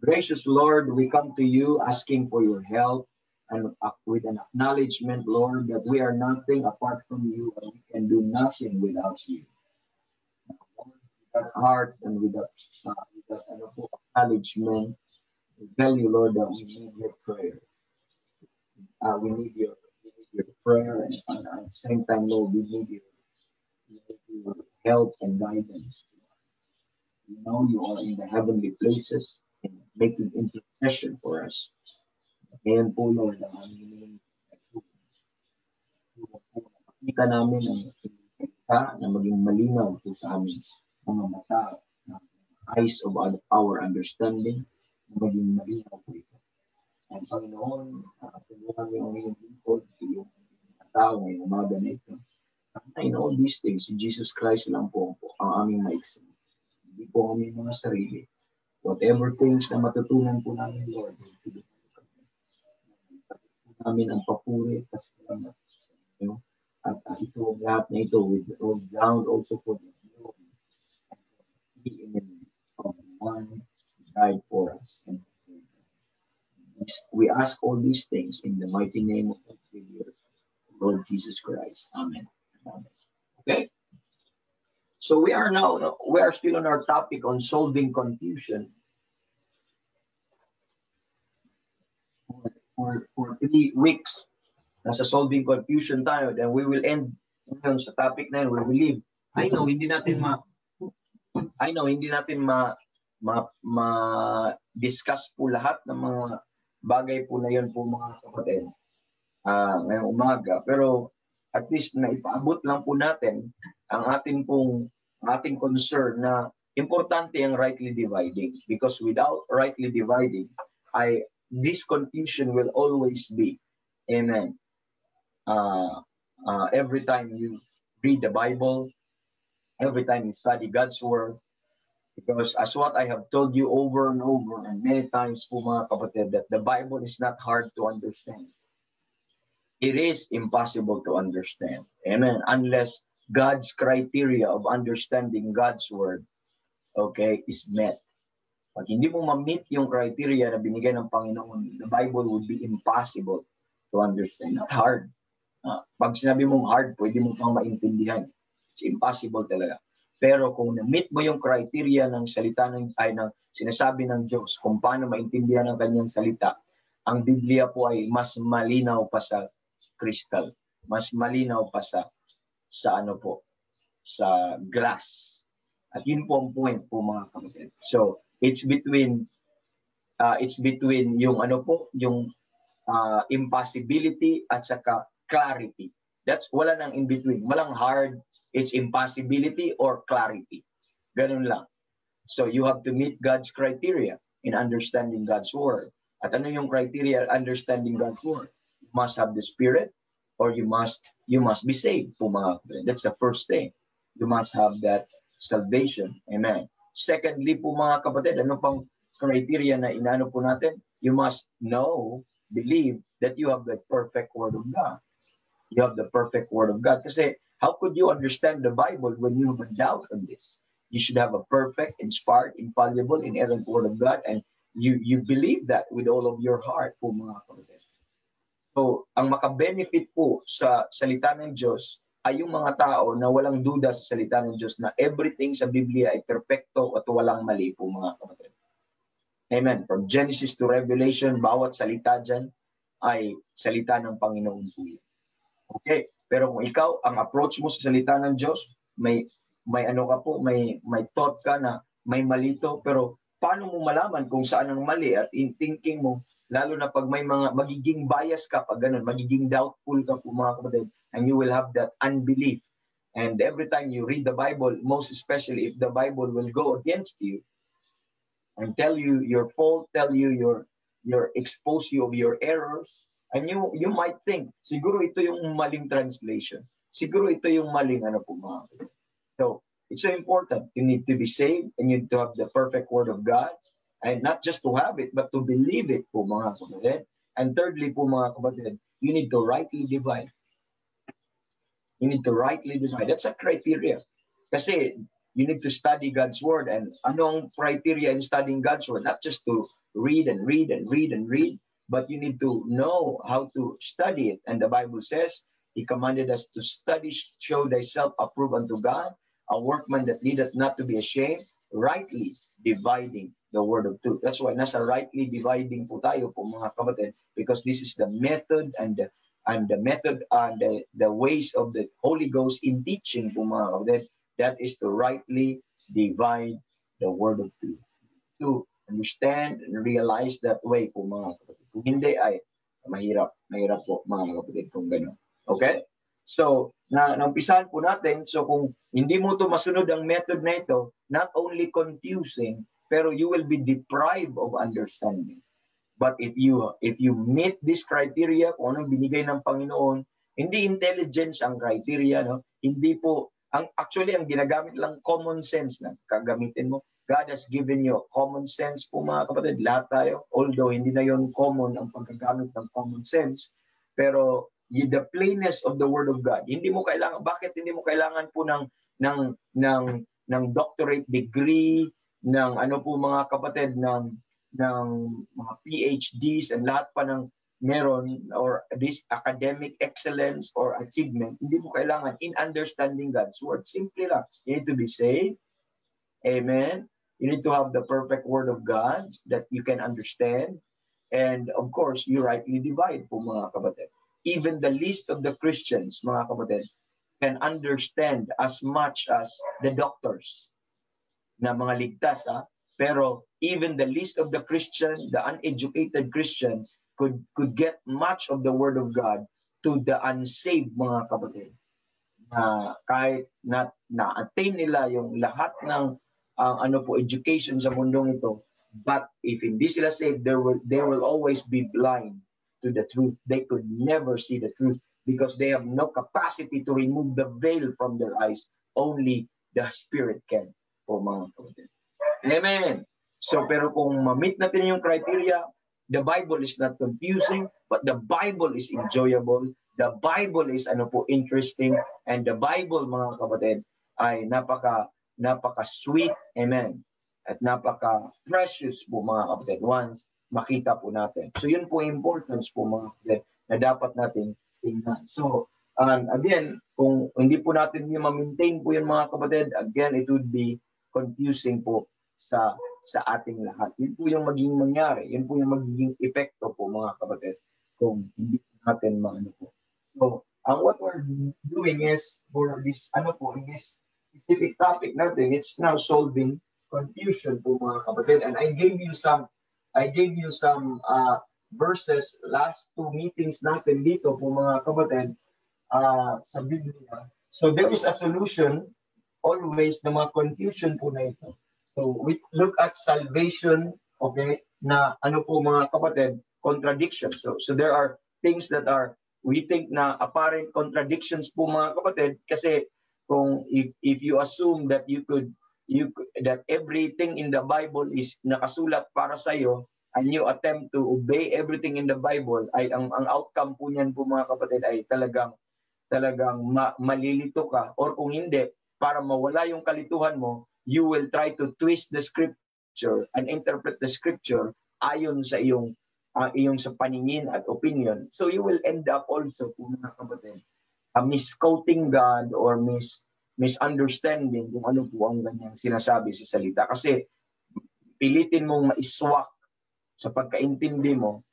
Gracious Lord, we come to you asking for your help and with an acknowledgement, Lord, that we are nothing apart from you and we can do nothing without you. With that heart and with that acknowledgement, we tell you, Lord, that we need your prayer. We need your prayer, and at the same time, Lord, we need your help and guidance. We know you are in the heavenly places and making intercession for us. Ngayon po, Lord, ang aming nakita namin ang salita na maging malinaw po sa aming mga mata, eyes of our understanding, na maging malinaw po ito. And Panginoon, tulungan niyo ang iyong lingkod, yung tao ngayong umaga na ito. In all these things, si Jesus Christ lang po ang aming maiksin. Hindi po kami mga sarili. Whatever things na matutunan po namin, Lord, namin ang papuri at pasalamat sa inyo. At ito, lahat na ito, with all ground also for the glory and the image of the one who died for us. And we ask all these things in the mighty name of our Savior, Lord Jesus Christ. Amen. Amen. Okay? So we are still on our topic on solving confusion. For 3 weeks, nasa solving confusion tayo, then we will end sa topic na yun, we will leave. I know, hindi natin ma-discuss po lahat ng mga bagay po na yun po, mga kapatid, ngayong umaga. Pero at least na ipaabot lang po natin ang ating concern na importante ang rightly dividing, because without rightly dividing, this confusion will always be. Amen. Every time you read the Bible, every time you study God's Word, because as what I have told you over and over and many times po, mga kapatid, that the Bible is not hard to understand. It is impossible to understand. Amen. Unless God's criteria of understanding God's Word, okay, is met. Pag hindi mo ma-meet yung criteria na binigay ng Panginoon, the Bible would be impossible to understand. Not hard. Pag sinabi mong hard, pwede mo pang maintindihan. It's impossible talaga. Pero kung na-meet mo yung criteria ng salita ng sinasabi ng Diyos, kung paano maintindihan ang kanyang salita, ang Biblia po ay mas malinaw pa sa crystal. Mas malinaw pa sa glass. At yun po ang point po, mga kapatid. So, it's between yung impossibility at saka clarity. That's wala nang in between. Walang hard, it's impossibility or clarity. Ganun lang. So you have to meet God's criteria in understanding God's word. At ano yung criteria understanding God's word? You must have the Spirit or you must be saved po, mga kapatid. That's the first thing. You must have that salvation. Amen. Secondly po, mga kapatid, ano pang criteria na inaano po natin? You must believe that you have the perfect Word of God. You have the perfect Word of God. Kasi how could you understand the Bible when you have a doubt on this? You should have a perfect, inspired, infallible, inerrant Word of God, and you believe that with all of your heart po, mga kapatid. So, ang makabenefit po sa salita ng Diyos ay yung mga tao na walang duda sa salita ng Diyos na everything sa Biblia ay perfecto at walang mali po, mga kapatid. Amen. From Genesis to Revelation, bawat salita dyan ay salita ng Panginoon po yan. Okay. Pero kung ikaw, ang approach mo sa salita ng Diyos, may thought ka na may malito, pero paano mo malaman kung saan ang mali at in thinking mo, lalo na pag may mga magiging bias ka, pag ganun, magiging doubtful ka po, mga kapatid, and you will have that unbelief. And every time you read the Bible, most especially if the Bible will go against you and tell you your fault, tell you expose you of your errors, and you might think, siguro ito yung maling translation. Siguro ito yung maling po, mga kapatid. So, it's so important. You need to be saved and you need to have the perfect Word of God. And not just to have it, but to believe it po, mga kapatid. And thirdly po, mga kapatid, you need to rightly divide. You need to rightly divide. That's a criteria. Kasi you need to study God's Word. And anong criteria in studying God's Word? Not just to read and read and read and read, but you need to know how to study it. And the Bible says, He commanded us to study, show thyself approved unto God, a workman that needeth not to be ashamed, rightly dividing the word of truth. That's why nasa rightly dividing po tayo po mga kapatid, because this is the method and the ways of the Holy Ghost in teaching po mga kapatid. That is to rightly divide the word of truth. To understand and realize that way po mga kapatid. Kung hindi ay mahirap po mga kapatid kung gano'n. Okay? So, naumpisahan po natin, so kung hindi mo to masunod ang method na ito, not only confusing, pero you will be deprived of understanding. But if you meet this criteria, kung anong binigay ng Panginoon, hindi intelligence ang criteria, no? Hindi po, actually ang ginagamit lang common sense na kagamitin mo. God has given you common sense po mga kapatid, lahat tayo, although hindi na yon common ang pagkagamit ng common sense, pero the plainness of the Word of God. Hindi mo kailangan, bakit hindi mo kailangan po ng doctorate degree, ng ano po mga kapatid, ng mga PhDs and lahat pa ng meron, or this academic excellence or achievement. Hindi mo kailangan in understanding God's Word. Simple lang. You need to be saved. Amen. You need to have the perfect Word of God that you can understand. And of course, you rightly divide po mga kapatid. Even the least of the Christians, mga kapatid, can understand as much as the doctors na mga ligtas. Pero even the least of the Christian, the uneducated Christian, could get much of the Word of God to the unsaved, mga kapatid. Kahit na-attain nila yung lahat ng education sa mundong ito, but if hindi sila saved, they will always be blind to the truth. They could never see the truth because they have no capacity to remove the veil from their eyes. Only the Spirit can. Po mga kapatid. Amen. So pero kung ma-meet natin yung criteria, the Bible is not confusing, but the Bible is enjoyable. The Bible is interesting, and the Bible mga kapatid ay napaka-sweet. Amen. At napaka-precious po mga kapatid once makita po natin. So yun po importance po mga kapatid na dapat natin tingnan. So again, kung hindi po natin yung ma-maintain po yung mga kapatid, again, it would be confusing po sa ating lahat. Yun po yung magiging mangyari. Yun po yung magiging epekto po mga kapatid kung hindi natin maano po. So what we're doing is for this in this specific topic natin, it's now solving confusion po mga kapatid. And I gave you some verses last two meetings natin dito po mga kapatid sa Biblia. So there is a solution always na mga confusion po na ito. So we look at salvation, okay, na po mga kapatid, contradiction. So there are things that are, we think na apparent contradictions po mga kapatid, kasi kung if you assume that that everything in the Bible is nakasulat para sa iyo, and you attempt to obey everything in the Bible, ay ang outcome po niyan po mga kapatid ay talagang malilito ka, or kung hindi, para mawala yung kalituhan mo, you will try to twist the scripture and interpret the scripture ayon sa iyong sa paningin at opinion. So you will end up also po mga kapatid misquoting God or misunderstanding kung ano po ang ganyang sinasabi sa salita. Kasi pilitin mong maiswak sa pagkaintindi mo.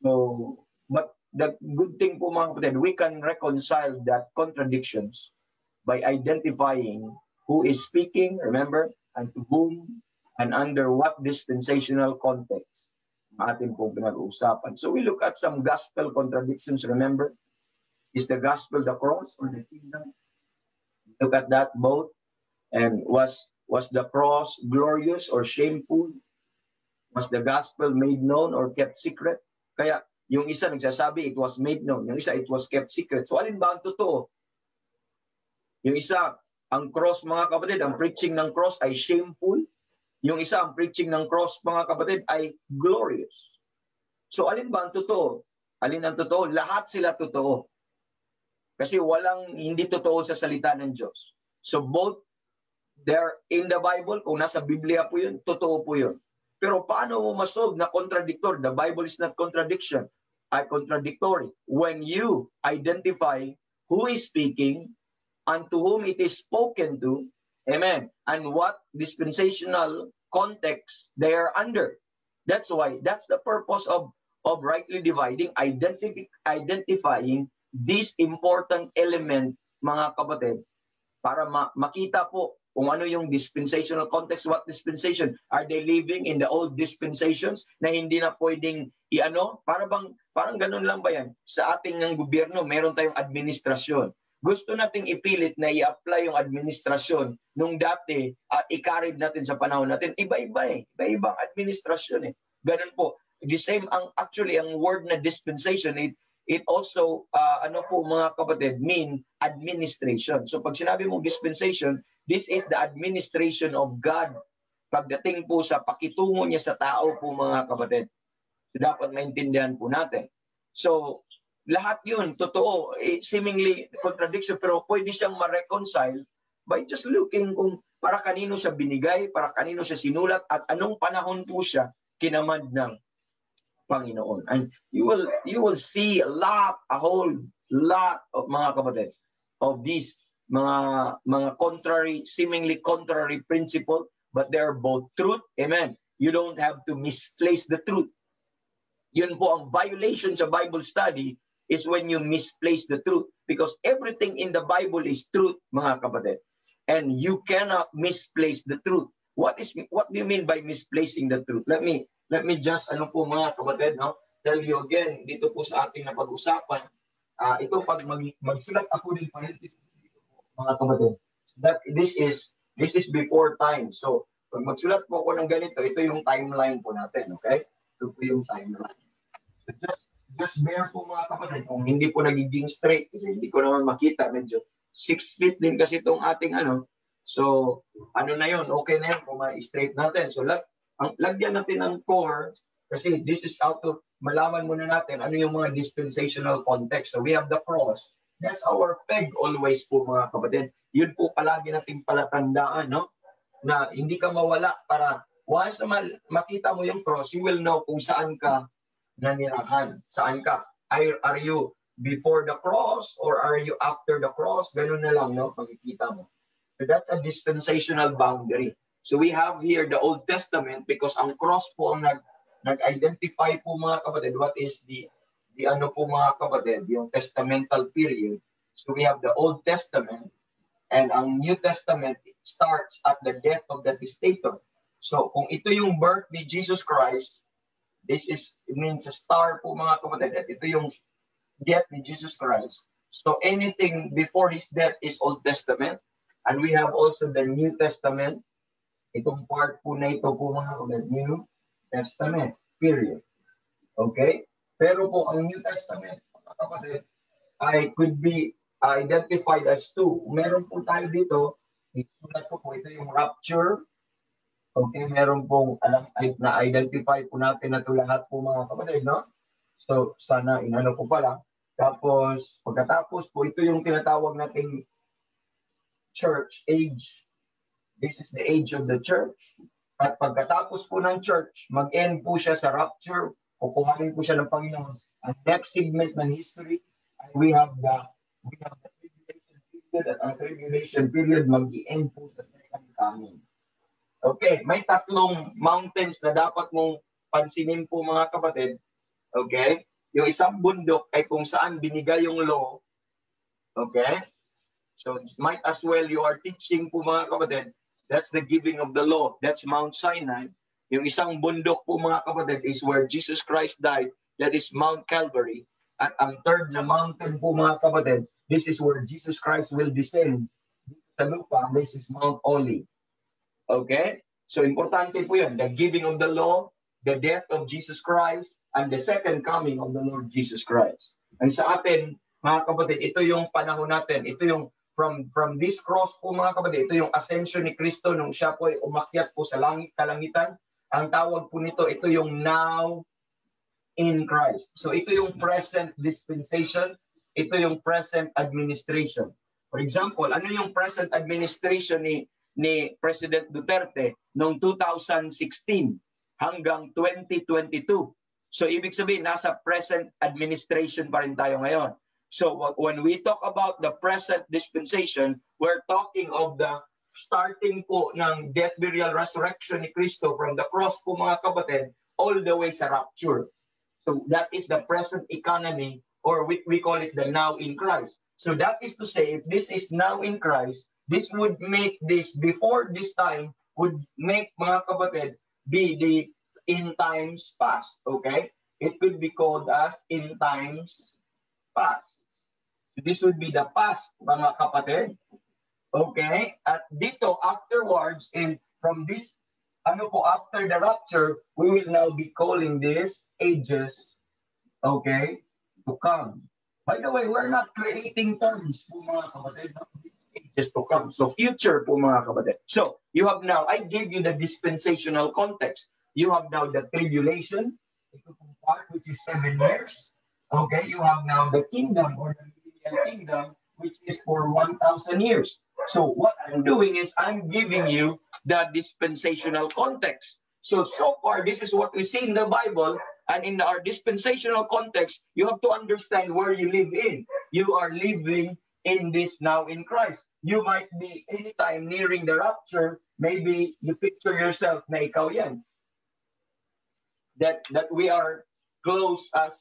So, but the good thing po mga kapatid, we can reconcile that contradictions by identifying who is speaking, remember, and to whom, and under what dispensational context atin pong pinag-uusapan. So we look at some gospel contradictions, remember? Is the gospel the cross or the kingdom? Look at that both. And was the cross glorious or shameful? Was the gospel made known or kept secret? Kaya yung isa nagsasabi it was made known, yung isa it was kept secret. So alin ba ang totoo? Yung isa, ang cross mga kapatid, ang preaching ng cross ay shameful. Yung isa, ang preaching ng cross mga kapatid ay glorious. So alin ba ang totoo? Alin ang totoo? Lahat sila totoo. Kasi walang hindi totoo sa salita ng Diyos. So both They're in the Bible, kung nasa Biblia po yun, totoo po yun. Pero paano mo masolve na contradictory? The Bible is not contradiction, contradictory. When you identify who is speaking and to whom it is spoken to, amen, and what dispensational context they are under. That's why, that's the purpose of rightly dividing, identifying this important element, mga kapatid, para makita po kung ano yung dispensational context, what dispensation. Are they living in the old dispensations na hindi na pwedeng iano? Parang ganun lang ba yan? Sa ating ng gobyerno, meron tayong administrasyon. Gusto nating ipilit na i-apply yung administrasyon nung dati, i-carried natin sa panahon natin. Iba-iba eh. Iba-ibang administrasyon eh. Ganun po. The same, actually, ang word na dispensation, it also, ano po mga kapatid, mean administration. So pag sinabi mong dispensation, this is the administration of God. Pagdating po sa pakitungo niya sa tao po mga kapatid. So dapat maintindihan po natin. So lahat yun, totoo, seemingly contradiction, pero pwede siyang ma-reconcile by just looking kung para kanino siya binigay, para kanino siya sinulat, at anong panahon po siya kinamand ng Panginoon. And you will see a whole lot of mga kapatid of these mga seemingly contrary principle, but they are both truth. Amen. You don't have to misplace the truth. Yun po ang violation sa Bible study, is when you misplace the truth, because everything in the Bible is truth, mga kapatid. And you cannot misplace the truth. What do you mean by misplacing the truth? Let me just mga kapatid, tell you again dito po sa ating napag-usapan. Ito pag magsulat ako din mga kapatid, that this is before time. So pag magsulat po ako ng ganito, ito yung timeline po natin, okay? Ito po yung timeline. So just bear po mga kapatid, kung hindi po nagiging straight, kasi hindi ko naman makita, medyo 6 feet din kasi itong ating so na yun, okay na yun kung ma-straight natin. So lagyan natin ng core, kasi this is how to malaman muna natin ano yung mga dispensational context. So we have the cross. That's our peg always po mga kapatid. Yun po palagi nating palatandaan, na hindi ka mawala, para once na makita mo yung cross, you will know kung saan ka nanirahan. Saan ka? Are you before the cross or are you after the cross? Ganun na lang, pagkikita mo. So that's a dispensational boundary. So we have here the Old Testament, because ang cross po ang nag-identify po mga kapatid what is the po mga kapatid, yung testamental period. So we have the Old Testament, and ang New Testament starts at the death of the testator. So kung ito yung birth ni Jesus Christ, it means a star po mga kapatid, at ito yung death ni Jesus Christ. So anything before his death is Old Testament, and we have also the New Testament. Itong part po na ito po mga kapatid, New Testament period. Okay? Pero po ang New Testament, mga kapatid, could be identified as two. Meron po tayo dito, isulat ko po, ito yung rapture. Okay, meron pong na-identify po natin na ito lahat po mga kapatid, So, sana inano ko pala. Tapos, pagkatapos po, ito yung tinatawag nating church age. This is the age of the church. At pagkatapos po ng church, mag-end po siya sa rapture, kukuhanin po siya ng Panginoon. Ang next segment ng history, we have the tribulation period, at ang tribulation period mag-end po sa second coming. Okay, may tatlong mountains na dapat mong pansinin po mga kapatid. Okay? Yung isang bundok ay kung saan binigay yung law. Okay? So might as well you are teaching po mga kapatid, that's the giving of the law. That's Mount Sinai. Yung isang bundok po mga kapatid is where Jesus Christ died. That is Mount Calvary. At ang third na mountain po mga kapatid, this is where Jesus Christ will descend sa lupa. This is Mount Olive. Okay? So importante po yun. The giving of the law, the death of Jesus Christ, and the second coming of the Lord Jesus Christ. And sa atin, mga kapatid, ito yung panahon natin. Ito yung from this cross po mga kapatid, ito yung ascension ni Kristo nung siya po ay umakyat po sa kalangitan. Ang tawag po nito, ito yung now in Christ. So ito yung present dispensation, ito yung present administration. For example, ano yung present administration ni ni President Duterte noong 2016 hanggang 2022. So ibig sabihin, nasa present administration pa rin tayo ngayon. So when we talk about the present dispensation, we're talking of the starting po ng death, burial, resurrection ni Cristo from the cross po mga kapatid, all the way sa rapture. So that is the present economy, or we call it the now in Christ. So that is to say, if this is now in Christ, this would make this, before this time, would make mga kapatid be the in times past, okay? It will be called as in times past. This would be the past, mga kapatid. Okay? At dito, afterwards, and from this, after the rapture, we will now be calling this ages, okay, to come. By the way, we're not creating terms po mga kapatid. This is ages to come. So future po mga kapatid. So you have now, I gave you the dispensational context. You have now the tribulation, part, which is 7 years. Okay, you have now the kingdom, or the millennial kingdom, which is for 1,000 years. So what I'm doing is I'm giving you the dispensational context. So far, this is what we see in the Bible, and in our dispensational context, you have to understand where you live in. You are living in this now in Christ. You might be anytime nearing the rapture, maybe you picture yourself na ikaw yan. That we are close as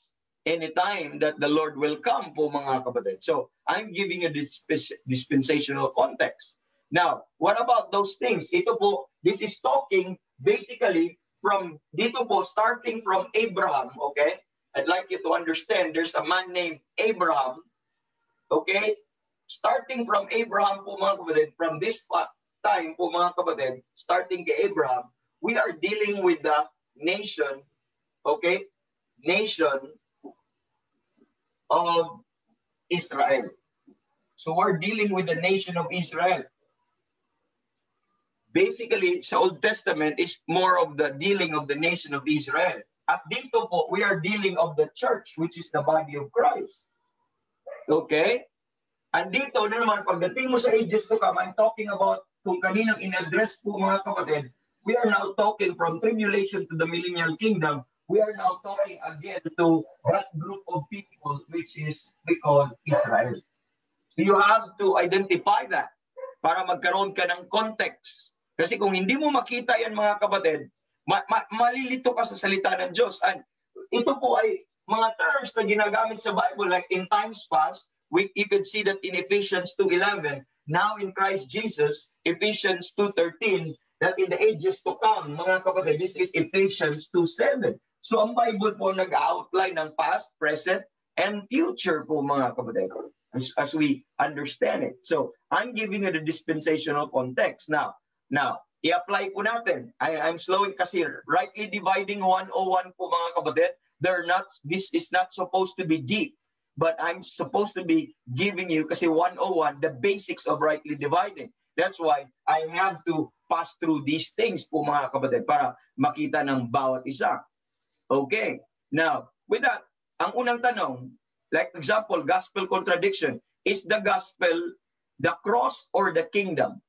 any time that the Lord will come po mga kapatid. So I'm giving a dispensational context. Now, what about those things? Ito po, this is talking basically from dito po, starting from Abraham, okay? I'd like you to understand there's a man named Abraham, okay? Starting from Abraham po mga kapatid, from this time po mga kapatid, starting kay Abraham, we are dealing with the nation, okay? Nation of Israel. So we're dealing with the nation of Israel. Basically, sa Old Testament is more of the dealing of the nation of Israel. At dito po, we are dealing of the church, which is the body of Christ. Okay? And dito na naman, pagdating mo sa ages to come, I'm talking about kung kaninang in-address po mga kapatid, we are now talking from tribulation to the millennial kingdom. We are now talking again to that group of people which is we call Israel. So you have to identify that para magkaroon ka ng context. Kasi kung hindi mo makita yan mga kapatid, malilito ka sa salita ng Diyos. And ito po ay mga terms na ginagamit sa Bible, like in times past, you could see that in Ephesians 2:11, now in Christ Jesus, Ephesians 2:13, that in the ages to come, mga kapatid, this is Ephesians 2:7. So ang Bible po nag-outline ng past, present, and future po mga kapatid, as we understand it. So I'm giving you the dispensational context. Now, i-apply po natin. I'm slowing kasi rightly dividing 101 po mga kapatid. This is not supposed to be deep, but I'm supposed to be giving you kasi 101, the basics of rightly dividing. That's why I have to pass through these things po mga kapatid para makita ng bawat isa. Okay. Now, with that, ang unang tanong, like example, gospel contradiction. Is the gospel the cross or the kingdom?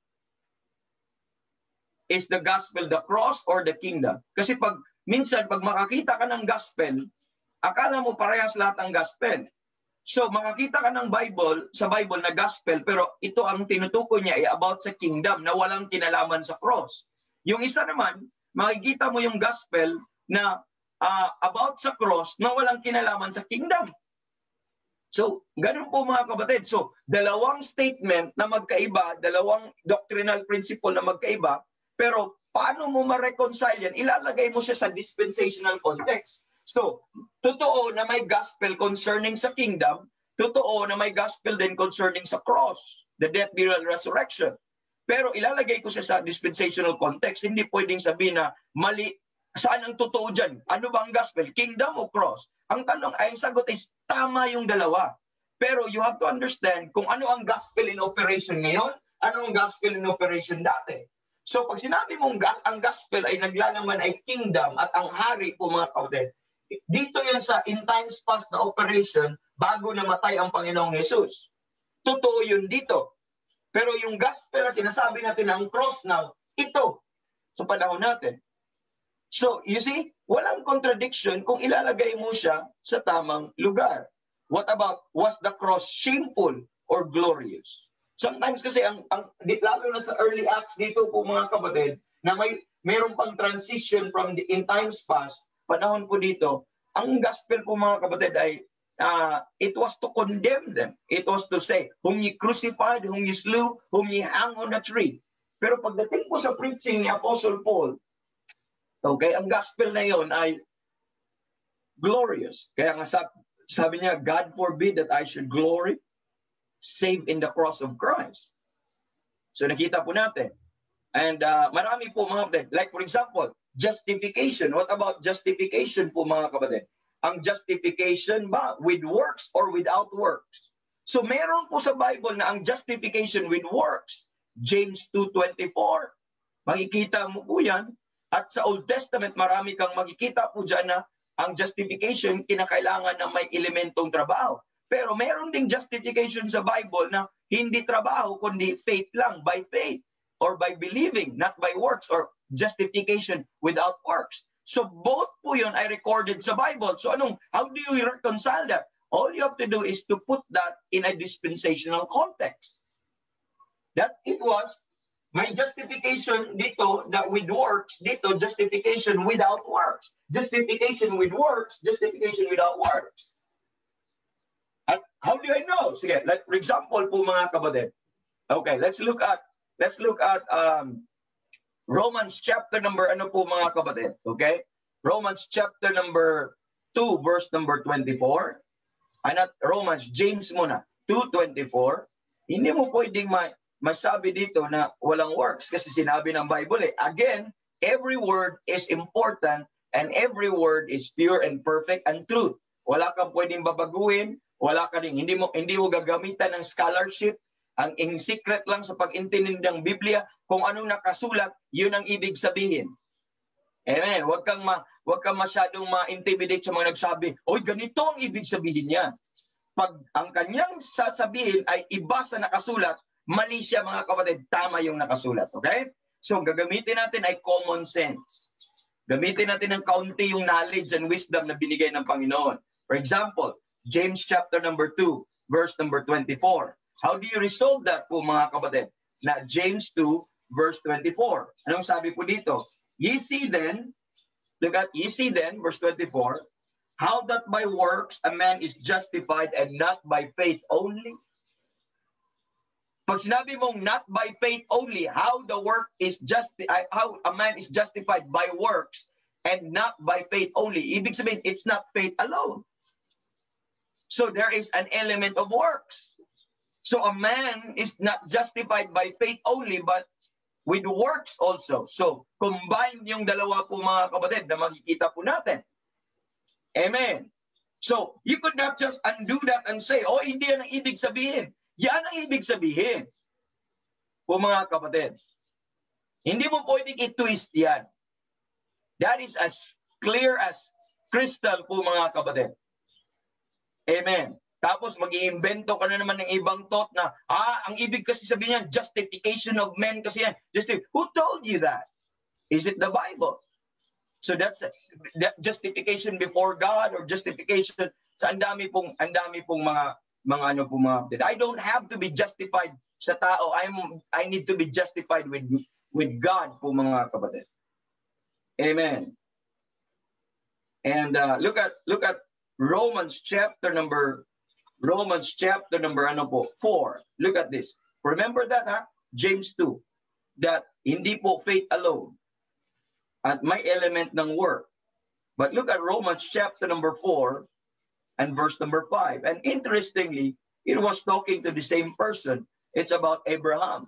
Is the gospel the cross or the kingdom? Kasi minsan pag makakita ka ng gospel, akala mo parehas lahat ang gospel. So makakita ka ng sa Bible na gospel, pero ito ang tinutukoy niya ay about sa kingdom na walang kinalaman sa cross. Yung isa naman, makikita mo yung gospel na about sa cross na walang kinalaman sa kingdom. So, ganun po mga kapatid. So, dalawang statement na magkaiba, dalawang doctrinal principle na magkaiba, pero paano mo ma-reconcile yan? Ilalagay mo siya sa dispensational context. So, totoo na may gospel concerning sa kingdom, totoo na may gospel din concerning sa cross, the death, burial, resurrection. Pero ilalagay ko siya sa dispensational context. Hindi pwedeng sabihin na mali. Saan ang totoo dyan? Ano ba ang gospel? Kingdom o cross? Ang tanong ay, ang sagot is, tama yung dalawa. Pero you have to understand kung ano ang gospel in operation ngayon, ano ang gospel in operation dati. So pag sinabi mong ang gospel ay naglalaman ay kingdom at ang hari po mga kapatid, dito yan sa in times past na operation bago namatay ang Panginoong Jesus. Totoo yun dito. Pero yung gospel na sinasabi natin ang cross now, ito sa panahon natin. So, you see, walang contradiction kung ilalagay mo siya sa tamang lugar. What about, was the cross shameful or glorious? Sometimes kasi, lalo na sa early acts dito po mga kapatid, na mayroon pang transition from in times past, panahon po dito, ang gospel po mga kapatid ay, it was to condemn them. It was to say, whom ye crucified, whom ye slew, whom ye hung on a tree. Pero pagdating po sa preaching ni Apostle Paul, okay, ang gospel na yon ay glorious. Kaya nga sabi niya, God forbid that I should glory, save in the cross of Christ. So nakita po natin. And marami po mga kapatid. Like for example, justification. What about justification po mga kapatid? Ang justification ba with works or without works? So meron po sa Bible na ang justification with works. James 2:24. Makikita mo po yan. At sa Old Testament, marami kang makikita po dyan na ang justification, kinakailangan na may elementong trabaho. Pero meron ding justification sa Bible na hindi trabaho, kundi faith lang, by faith, or by believing, not by works, or justification without works. So both po yun ay recorded sa Bible. So how do you reconcile that? All you have to do is to put that in a dispensational context. That it was my justification dito, that with works, dito, justification without works. Justification with works, justification without works. At how do I know? Sige, like for example po mga kapatid. Okay, let's look at Romans chapter number mga kapatid, okay? Romans chapter number 2 verse number 24. James muna, 2:24. Hindi mo pwedeng masabi dito na walang works kasi sinabi ng Bible Again, every word is important and every word is pure and perfect and true. Wala kang pwedeng babaguhin, hindi mo gagamitan ng scholarship. Ang secret lang sa pag-intindi ng Biblia, kung anong nakasulat, yun ang ibig sabihin. Amen. Huwag kang masyadong ma-intimidate sa mga nagsabi, oy, ganito ang ibig sabihin niya. Pag ang kanyang sasabihin ay iba sa nakasulat, mali siya mga kapatid, tama yung nakasulat. Okay? So, gagamitin natin ay common sense. Gamitin natin ng kaunti yung knowledge and wisdom na binigay ng Panginoon. For example, James chapter number 2, verse number 24. How do you resolve that po mga kapatid? Na James 2, verse 24. Anong sabi po dito? Ye see then, verse 24, how that by works a man is justified and not by faith only? Pag sinabi mong not by faith only, how a man is justified by works and not by faith only. Ibig sabihin, it's not faith alone. So there is an element of works. So a man is not justified by faith only, but with works also. So combine yung dalawa po mga kapatid na makikita po natin. Amen. So you could not just undo that and say, oh, hindi yan ang ibig sabihin. Yan ang ibig sabihin po mga kapatid. Hindi mo pwedeng i-twist yan. That is as clear as crystal po mga kapatid. Amen. Tapos mag-iimbento ka na naman ng ibang thought na, ang ibig kasi sabihin niyan, justification of men kasi yan. Who told you that? Is it the Bible? So that's that justification before God or justification sa ang dami pong mga I don't have to be justified sa tao. I need to be justified with God po mga kapatid. Amen. And look at Romans chapter number 4. Look at this. Remember that, James 2. That hindi po faith alone. At may element ng work. But look at Romans chapter number 4 and verse number 5. And interestingly, it was talking to the same person. It's about Abraham.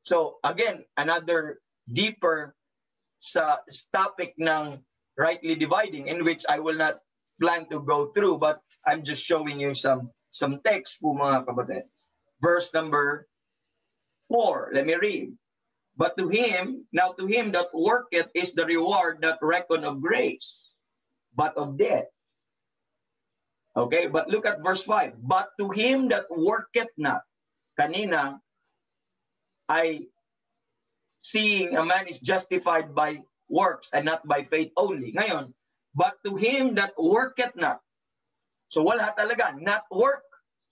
So again, another deeper sa topic ng rightly dividing, in which I will not plan to go through, but I'm just showing you some text po mga kapatid. Verse number 4, let me read. But to him that worketh is the reward not reckoned of grace, but of debt. Okay, but look at verse 5. But to him that worketh not, kanina, ay seeing a man is justified by works and not by faith only. Ngayon, but to him that worketh not. So wala talaga, not work.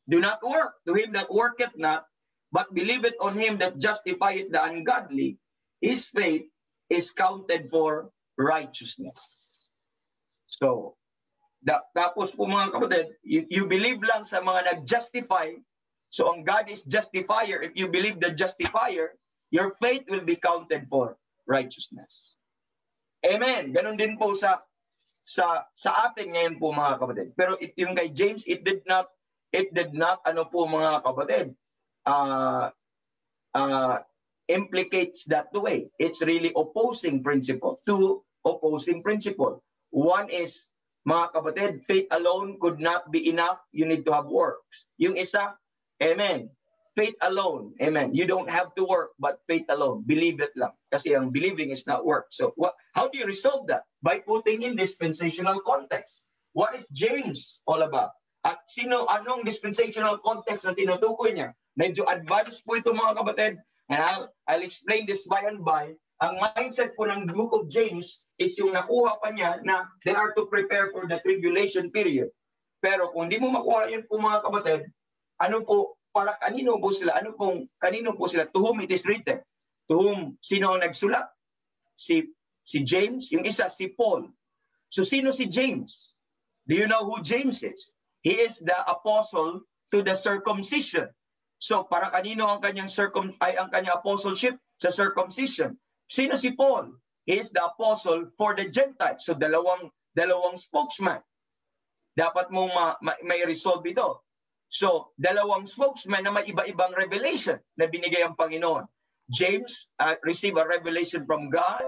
Do not work. To him that worketh not, but believeth on him that justifieth the ungodly, his faith is counted for righteousness. So, tapos po mga kapatid, you believe lang sa mga nag-justify. So ang God is justifier. If you believe the justifier, your faith will be counted for righteousness. Amen. Ganon din po sa atin ngayon po mga kapatid. Pero yung kay James, it did not ano po mga kapatid, implicates that way. It's really opposing principle. Two opposing principle. One is, mga kapatid, faith alone could not be enough. You need to have works. Yung isa, amen, faith alone, amen. You don't have to work, but faith alone. Believe it lang. Kasi ang believing is not work. So how do you resolve that? By putting in dispensational context. What is James all about? At anong dispensational context na tinutukoy niya? Medyo advanced po ito mga kapatid. And I'll explain this by and by. Ang mindset po ng book of James is yung nakuha pa niya na they are to prepare for the tribulation period. Pero kung di mo makuha yun po mga kapatid, ano po, para kanino po sila? Kanino po sila? To whom it is written? To whom, sino ang nagsulat? Si James, yung isa, si Paul. So sino si James? Do you know who James is? He is the apostle to the circumcision. So para kanino ang kanyang apostleship? Sa circumcision. Sino si Paul? He is the apostle for the Gentiles. So dalawang spokesman. Dapat mong may resolve ito. So dalawang spokesman na may iba-ibang revelation na binigay ang Panginoon. James received a revelation from God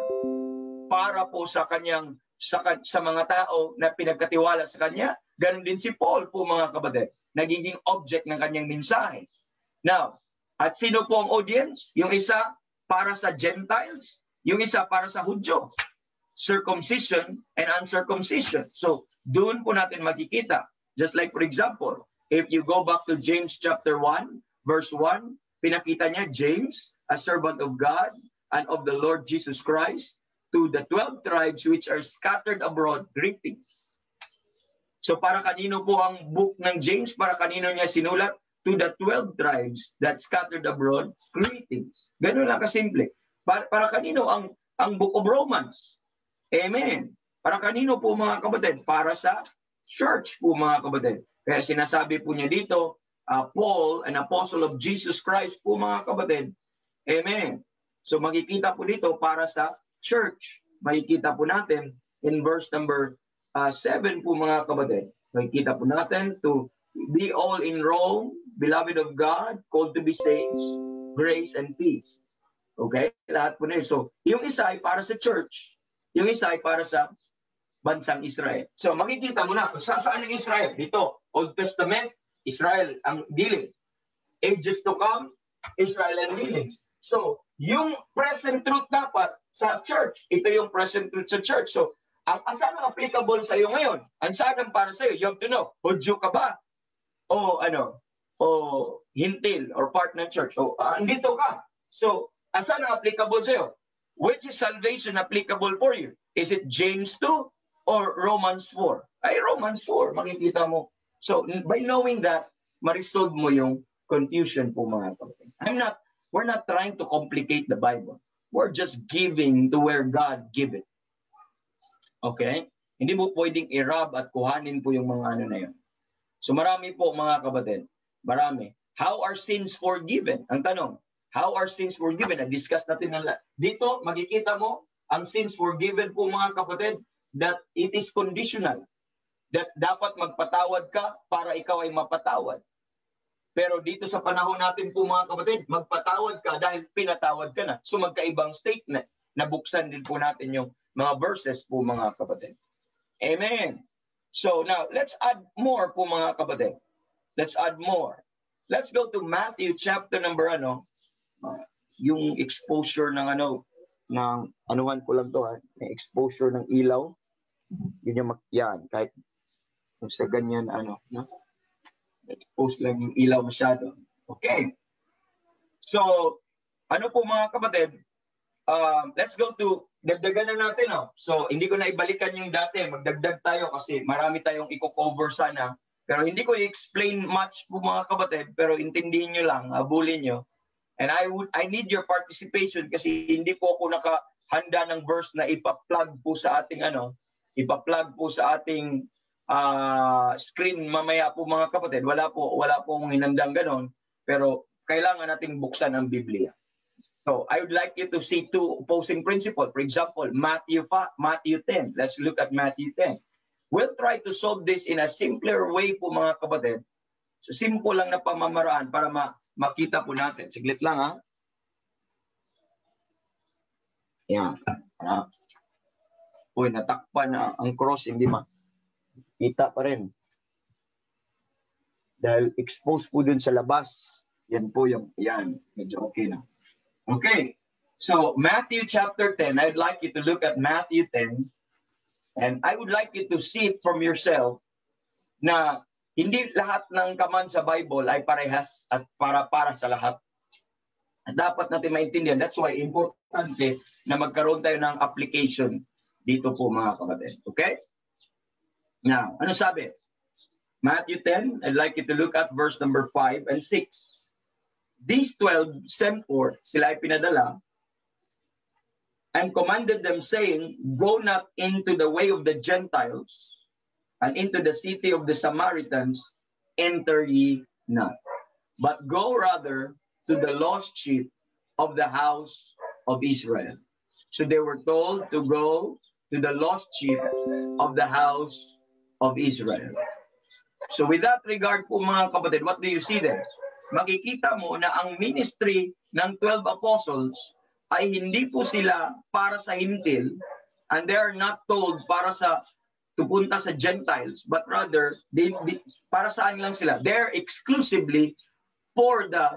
para po sa kanyang sa mga tao na pinagkatiwala sa kanya. Ganon din si Paul po mga kapatid. Nagiging object ng kanyang mensahe. Now, at sino po ang audience? Yung isa para sa Gentiles, yung isa para sa Hudyo. Circumcision and uncircumcision. So, doon po natin makikita. Just like for example, if you go back to James chapter 1, verse 1, pinakita niya James, a servant of God and of the Lord Jesus Christ, to the 12 tribes which are scattered abroad, greetings. So para kanino po ang book ng James? Para kanino niya sinulat? To the 12 tribes that scattered abroad, greetings. Ganun lang kasimple. Para kanino ang book of Romans? Amen. Para kanino po mga kapatid? Para sa church po mga kapatid. Kaya sinasabi po niya dito, Paul, an apostle of Jesus Christ po mga kapatid. Amen. So makikita po dito para sa church. Makikita po natin in verse number 7 po mga kapatid. Makikita po natin to be all in Rome, beloved of God, called to be saints, grace and peace. Okay? Lahat po na yun. So, yung isa ay para sa church. Yung isa ay para sa bansang Israel. So, makikita mo na, saan ang Israel? Dito, Old Testament, Israel ang dealing. Ages to come, Israel ang dealing. So, yung present truth dapat sa church, ito yung present truth sa church. So, saan ang applicable sa iyo ngayon? Ang saan ang para sa iyo? You have to know, Hudyo ka ba? O hintil or part ng church. O andito ka. So, saan ang applicable sa iyo? Which is salvation applicable for you? Is it James 2 or Romans 4? Ay, Romans 4, makikita mo. So, by knowing that, ma-resolve mo yung confusion po mga kapatid. We're not trying to complicate the Bible. We're just giving to where God give it. Okay? Hindi mo pwedeng i-rub at kuhanin po yung mga ano na yun. So marami po mga kapatid. Marami. How are sins forgiven? Ang tanong, how are sins forgiven? Na-discuss natin na dito, makikita mo, ang sins forgiven po mga kapatid, that it is conditional. That dapat magpatawad ka para ikaw ay mapatawad. Pero dito sa panahon natin po mga kapatid, magpatawad ka dahil pinatawad ka na. So magkaibang statement. Nabuksan din po natin yung mga verses po mga kapatid. Amen. So now, let's add more po mga kapatid. Let's add more. Let's go to Matthew chapter number yung exposure ng anuhan ko lang to yung exposure ng ilaw. Yun yung kahit kung sa ganyan expose lang yung ilaw masyado. Okay. So, ano po mga kapatid, let's go to, dagdagan na natin. So, hindi ko na ibalikan yung dati. Magdagdag tayo kasi marami tayong i-cover sana. Pero hindi ko i-explain much po mga kapatid, pero intindihin nyo lang, abulin nyo. And I need your participation kasi hindi po ako nakahanda ng verse na ipa-plug po sa ating screen mamaya po mga kapatid. Wala po akong hinandang ganon. Pero kailangan nating buksan ang Biblia. So, I would like you to see two opposing principles. For example, Matthew 10. Let's look at Matthew 10. We'll try to solve this in a simpler way po mga kapatid. So, simple lang na pamamaraan para makita po natin. Siglit lang ha. Yan. Uy, natakpan na ang cross. Hindi makita pa rin. Dahil exposed po dun sa labas. Yan po yung, yan. Medyo okay na. Okay, so Matthew chapter 10, I'd like you to look at Matthew 10, and I would like you to see it from yourself na hindi lahat ng command sa Bible ay parehas at para sa lahat. At dapat natin maintindihan. That's why importante na magkaroon tayo ng application dito po mga kapatid. Okay? Now, ano sabi? Matthew 10, I'd like you to look at verse number 5 and 6. These 12 sent forth, sila ay pinadala, and commanded them, saying, Go not into the way of the Gentiles, and into the city of the Samaritans, enter ye not. But go rather to the lost sheep of the house of Israel. So they were told to go to the lost sheep of the house of Israel. So with that regard po mga kapatid, what do you see there? Makikita mo na ang ministry ng 12 apostles ay hindi po sila para sa hintil, and they are not told para sa tupunta sa Gentiles, but rather para saan lang sila? They're exclusively for the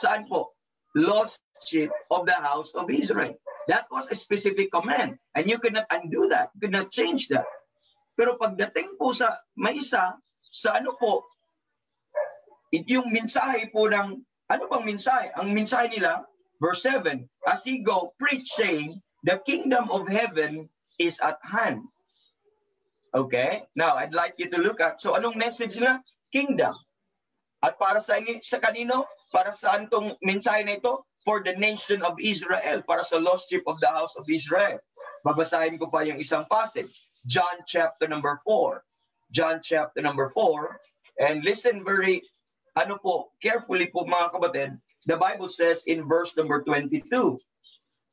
saan po? Lost sheep of the house of Israel. That was a specific command, and you cannot undo that, you cannot change that. Pero pagdating po sa may isa sa ano po, yung mensahe po ng, ano bang mensahe? Ang mensahe nila, verse 7, as ye go, preach saying, the kingdom of heaven is at hand. Okay? Now, I'd like you to look at, so anong message nila? Kingdom. At para sa kanino? Para saan tong mensahe na ito? For the nation of Israel, para sa lost sheep of the house of Israel. Babasahin ko pa yung isang passage. John chapter number 4. John chapter number 4. And listen very carefully po mga kapatid, the Bible says in verse number 22,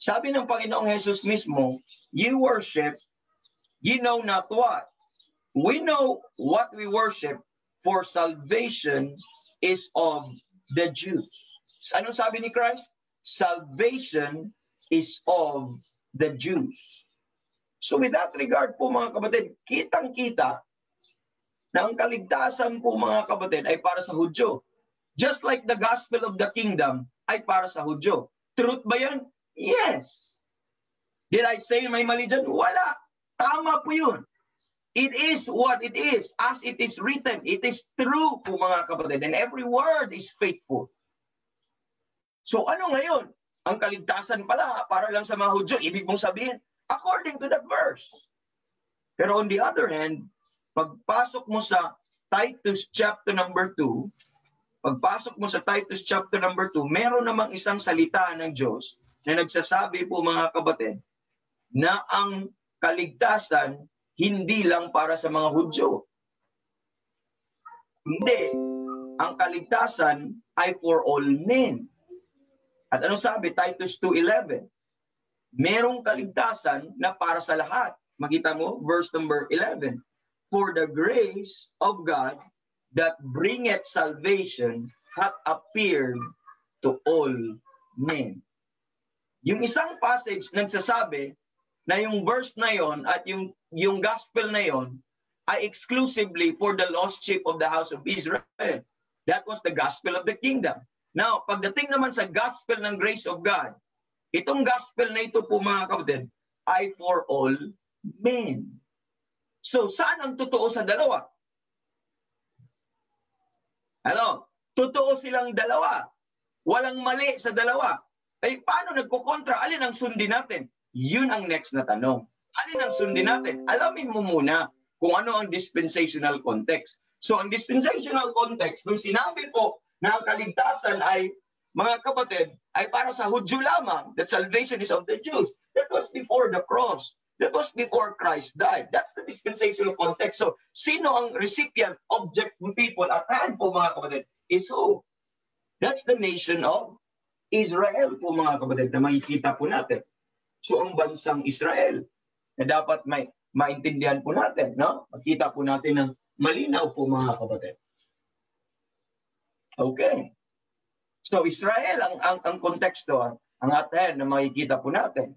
sabi ng Panginoong Jesus mismo, you worship, you know not what. We know what we worship, for salvation is of the Jews. Ano sabi ni Christ? Salvation is of the Jews. So with that regard po mga kapatid, kitang-kita na ang kaligtasan po mga kapatid ay para sa Hudyo. Just like the gospel of the kingdom ay para sa Hudyo. Truth ba yan? Yes. Did I say may mali dyan? Wala. Tama po yun. It is what it is. As it is written, it is true po mga kapatid. And every word is faithful. So ano ngayon? Ang kaligtasan pala para lang sa mga Hudyo. Ibig mong sabihin, according to that verse. Pero on the other hand, pagpasok mo sa Titus chapter number 2, meron namang isang salita ng Diyos na nagsasabi po mga kapatid na ang kaligtasan hindi lang para sa mga Hudyo. Hindi. Ang kaligtasan ay for all men. At ano sabi? Titus 2:11. Merong kaligtasan na para sa lahat. Makita mo, verse number 11. For the grace of God that bringeth salvation hath appeared to all men. Yung isang passage nagsasabi na yung verse na yon at yung gospel na yon ay exclusively for the lost sheep of the house of Israel. That was the gospel of the kingdom. Now, pagdating naman sa gospel ng grace of God, itong gospel na ito po mga kapatid ay for all men. So, saan ang totoo sa dalawa? Totoo silang dalawa. Walang mali sa dalawa. Ay, paano nagkukontra? Alin ang sundin natin? Yun ang next na tanong. Alin ang sundin natin? Alamin mo muna kung ano ang dispensational context. So, ang dispensational context, nung sinabi po na ang kaligtasan ay, mga kapatid, ay para sa Hudyo lamang, that salvation is of the Jews. That was before the cross. That was before Christ died. That's the dispensational context. So, sino ang recipient, object ng people at hand po, mga kapatid, is who? That's the nation of Israel po, mga kapatid, na makikita po natin. So, ang bansang Israel, na dapat may maintindihan po natin, no? Makita po natin ng malinaw po, mga kapatid. Okay. So, Israel, ang konteksto, ang atin na makikita po natin.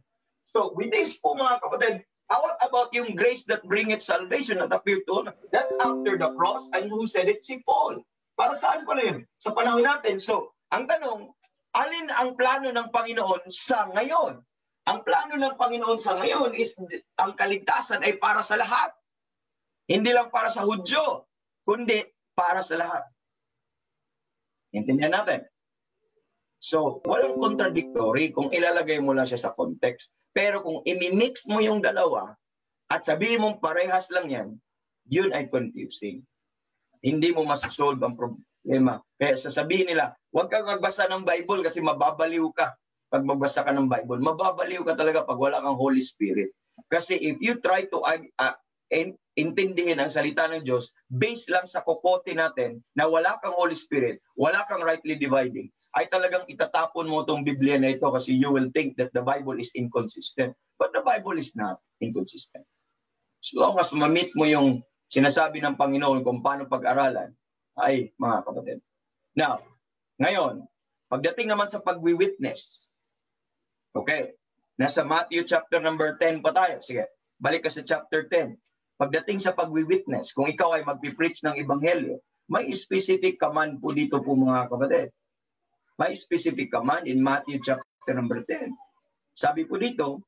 So, with this po, mga kapatid, how about yung grace that bringeth salvation that appeared to us? That's after the cross, and who said it? Si Paul. Para saan pa rin? Sa panahon natin. So, ang tanong, alin ang plano ng Panginoon sa ngayon? Ang plano ng Panginoon sa ngayon is ang kaligtasan ay para sa lahat. Hindi lang para sa Hudyo, kundi para sa lahat. Intindihan natin. So, walang contradictory kung ilalagay mo lang siya sa context. Pero kung imimix mo yung dalawa at sabihin mong parehas lang yan, yun ay confusing. Hindi mo masasolve ang problema. Kaya sasabihin nila, huwag kang magbasa ng Bible kasi mababaliw ka. Pag magbasa ka ng Bible, mababaliw ka talaga pag wala kang Holy Spirit. Kasi if you try to intindihin ang salita ng Diyos based lang sa kokote natin na wala kang Holy Spirit, wala kang rightly dividing, ay talagang itatapon mo itong Biblia na ito kasi you will think that the Bible is inconsistent. But the Bible is not inconsistent. As long as ma-meet mo yung sinasabi ng Panginoon kung paano pag-aralan, ay mga kapatid. Now, ngayon, pagdating naman sa pag-witness, okay, nasa Matthew chapter number 10 pa tayo. Sige, balik ka sa chapter 10. Pagdating sa pag-witness, kung ikaw ay mag-preach ng Ebanghelyo, may specific command po dito po, mga kapatid. May specific command in Matthew chapter number 10. Sabi po dito,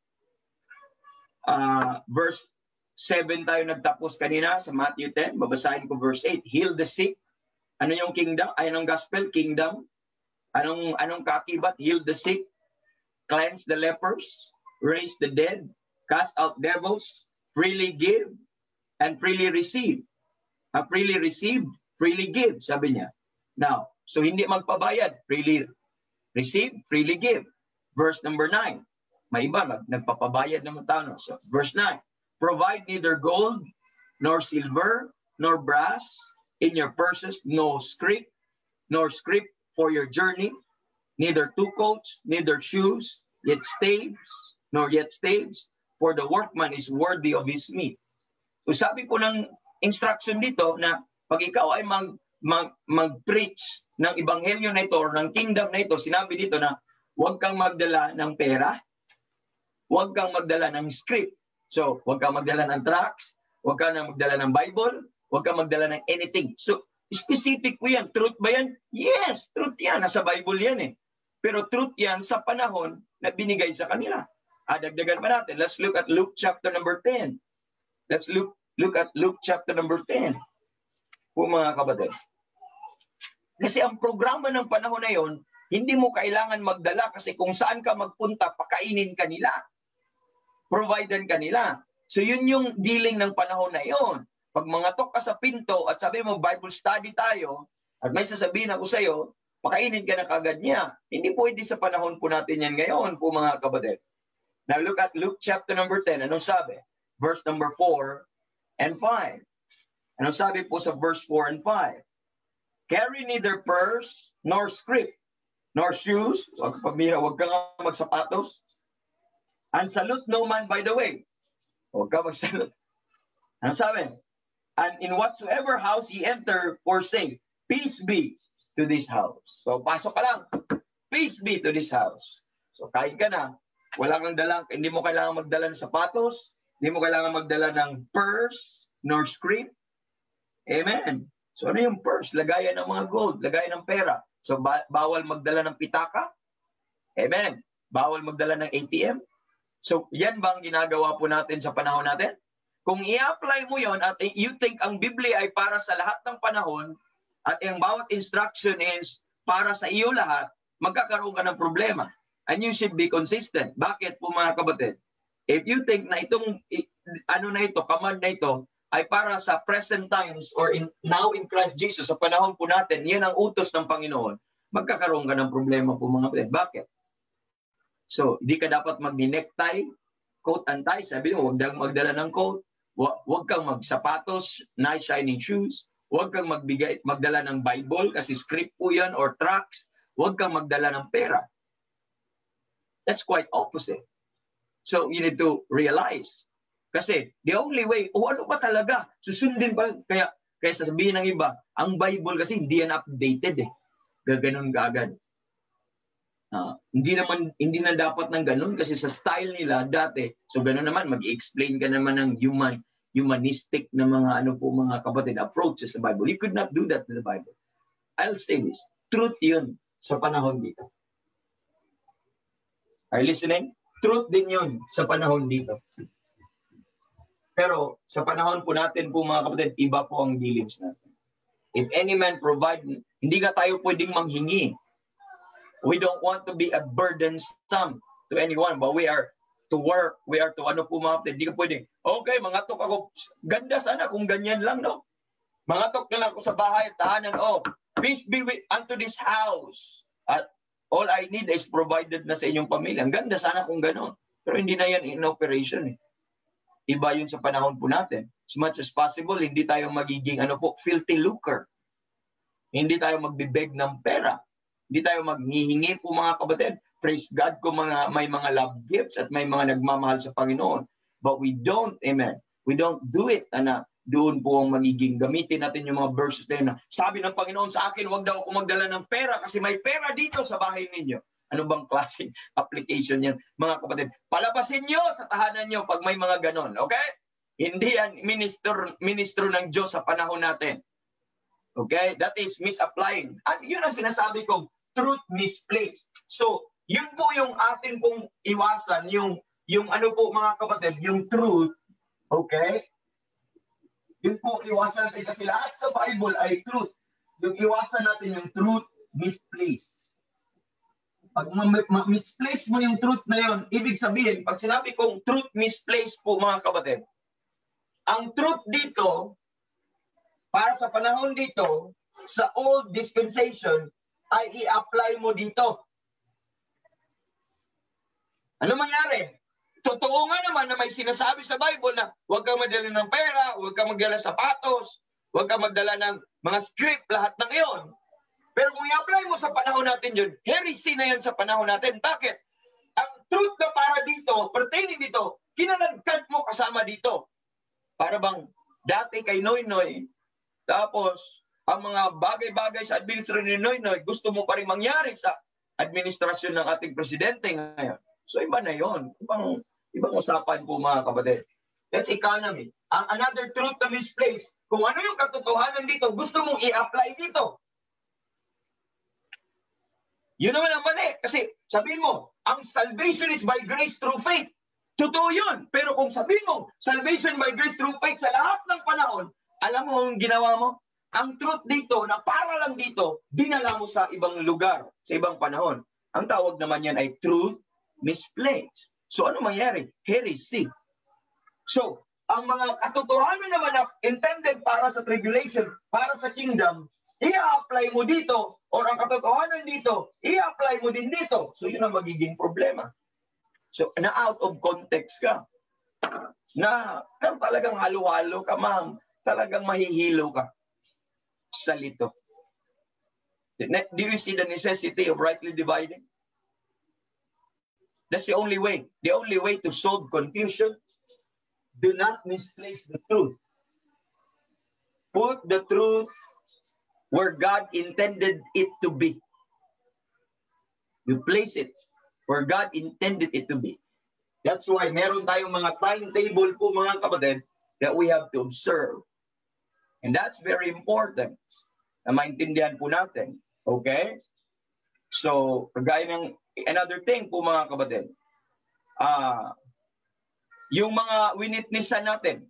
verse 7 tayo nagtapos kanina sa Matthew 10. Babasahin ko verse 8. Heal the sick. Ano yung kingdom? Anong gospel? Kingdom. Anong kaakibat? Heal the sick. Cleanse the lepers. Raise the dead. Cast out devils. Freely give and freely receive. Freely received, freely give, sabi niya. Now, so hindi magpabayad, freely receive, freely give. Verse number 9. May iba, nagpapabayad naman tao. So, verse 9. Provide neither gold, nor silver, nor brass in your purses, nor scrip for your journey, neither two coats, neither shoes, yet staves, for the workman is worthy of his meat. So sabi po ng instruction dito na pag ikaw ay mag-preach ng ebanghelyo na ito or ng kingdom na ito, sinabi dito na huwag kang magdala ng pera, huwag kang magdala ng script. So, huwag kang magdala ng tracts, huwag kang magdala ng Bible, huwag kang magdala ng anything. So, specific po yan. Truth ba yan? Yes, truth yan. Nasa Bible yan eh. Pero truth yan sa panahon na binigay sa kanila. Dagdagan pa natin. Let's look at Luke chapter number 10. Let's look at Luke chapter number 10. Po mga kapatid. Kasi ang programa ng panahon na yon, hindi mo kailangan magdala kasi kung saan ka magpunta, pakainin ka nila. Providean ka nila. So yun yung dealing ng panahon na yon. Pag mangatok ka sa pinto at sabi mo Bible study tayo, at may sasabihin ako sa iyo, pakainin ka na kagad niya. Hindi pwede sa panahon po natin yan ngayon po mga kapatid. Now look at Luke chapter number 10. Anong sabi? Verse number 4 and 5. Anong sabi po sa verse 4 and 5? Carry neither purse, nor scrip, nor shoes. Huwag ka nga magsapatos. And salute no man by the way. Huwag ka magsalute. Anong sabi? And in whatsoever house ye enter, for say, peace be to this house. So pasok ka lang. Peace be to this house. So kahit ka na, wala kang dalang, hindi mo kailangan magdala ng sapatos, hindi mo kailangan magdala ng purse, nor scrip. Amen. So ano yung purse? Lagayan ng mga gold, lagayan ng pera. So bawal magdala ng pitaka. Amen. Bawal magdala ng ATM. So yan bang ginagawa po natin sa panahon natin? Kung i-apply mo yon at you think ang Biblia ay para sa lahat ng panahon at ang bawat instruction is para sa iyo lahat, magkakaroon ka ng problema. And you should be consistent. Bakit po mga kapatid? If you think na itong, command na ito, ay para sa present times or now in Christ Jesus, sa panahon po natin, yan ang utos ng Panginoon, magkakaroon ka ng problema po mga kapatid. Bakit? So, hindi ka dapat mag-necktie, coat and tie. Sabi mo, huwag kang magdala ng coat, huwag kang magsapatos, nice shining shoes, huwag kang magdala ng Bible kasi script po yan or tracts, huwag kang magdala ng pera. That's quite opposite. So, you need to realize. Kasi, the only way, ano ba talaga? Susundin ba? Kaya sasabihin ng iba, ang Bible kasi hindi yan updated eh. Gaganon kaagad. Hindi na dapat ng ganun kasi sa style nila dati, so ganun naman, mag-explain ka naman ng humanistic na mga mga kapatid approaches sa Bible. You could not do that in the Bible. I'll say this. Truth yun sa panahon dito. Are you listening? Truth din yun sa panahon dito. Pero sa panahon po natin po mga kapatid, iba po ang dealings natin. If any man provide, hindi ka tayo pwedeng manghingi. We don't want to be a burdensome to anyone, but we are to work. We are to mga kapatid. Hindi ka pwedeng, okay, mangatok ako. Ganda sana kung ganyan lang, no? Mangatok na lang ako sa bahay, tahanan, peace be unto this house. At all I need is provided na sa inyong pamilya. Ang ganda sana kung gano'n. Pero hindi na yan in operation eh. Iba yun sa panahon po natin. As much as possible, hindi tayo magiging filthy lucre. Hindi tayo magbibeg ng pera. Hindi tayo maghihingi po mga kapatid. Praise God kung may mga love gifts at may mga nagmamahal sa Panginoon. But we don't, amen. We don't do it. Doon po ang magiging gamitin natin yung mga verses na sabi ng Panginoon sa akin, huwag daw ako magdala ng pera kasi may pera dito sa bahay ninyo. Ano bang klaseng application yan, mga kapatid? Palabasin nyo sa tahanan nyo pag may mga ganon, okay? Hindi yan ministro ng Diyos sa panahon natin. Okay? That is misapplying. At yun ang sinasabi kong truth misplaced. So, yun po yung atin pong iwasan, yung mga kapatid, yung truth, okay? Yun po iwasan natin kasi lahat sa Bible ay truth. Yung iwasan natin yung truth misplaced. Pag misplace mo yung truth na yun, ibig sabihin, pag sinabi kong truth misplaced po mga kapatid, ang truth dito, para sa panahon dito, sa old dispensation, ay i-apply mo dito. Ano mangyari? Totoo nga naman na may sinasabi sa Bible na huwag kang magdala ng pera, huwag kang magdala sapatos, huwag kang magdala ng mga script, lahat ng iyon. Pero kung i-apply mo sa panahon natin yun, heresy na yan sa panahon natin. Bakit? Ang truth na para dito, pertaining dito, kinalagkad mo kasama dito. Para bang dati kay Noynoy, tapos ang mga bagay-bagay sa administrasyon ni Noynoy, gusto mo pa rin mangyari sa administrasyon ng ating presidente ngayon. So iba na yun. Ibang usapan po mga kapatid. That's economy. Another truth na misplaced, kung ano yung katotohanan dito, gusto mong i-apply dito. Yun naman ang mali. Kasi sabihin mo, ang salvation is by grace through faith. Totoo yun. Pero kung sabihin mo, salvation by grace through faith sa lahat ng panahon, alam mo ang ginawa mo? Ang truth dito, na para lang dito, dinala mo sa ibang lugar, sa ibang panahon. Ang tawag naman yan ay truth misplaced. So ano mangyari? Heresy. So, ang mga katotohanan naman na intended para sa tribulation, para sa kingdom, i-apply mo dito, or ang katotohanan dito, i-apply mo din dito. So yun ang magiging problema. So, na out of context ka. Na talagang halo-halo ka, ma'am. Talagang mahihilo ka. Salito. Do you see the necessity of rightly dividing? That's the only way. The only way to solve confusion. Do not misplace the truth. Put the truth where God intended it to be. You place it where God intended it to be. That's why meron tayong mga timetable po mga kapatid that we have to observe. And that's very important na maintindihan po natin. Okay? So, kagaya ng another thing po mga kapatid, yung mga winitnessan natin,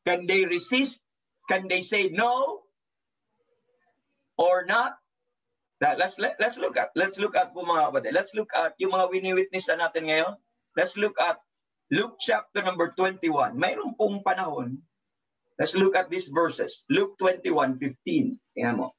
can they resist? Can they say no or not? Let's look at po mga kapatid. Let's look at yung mga wini-witness na natin ngayon. Let's look at Luke chapter number 21. Mayroon pong panahon. Let's look at these verses. Luke 21:15. Tingnan mo.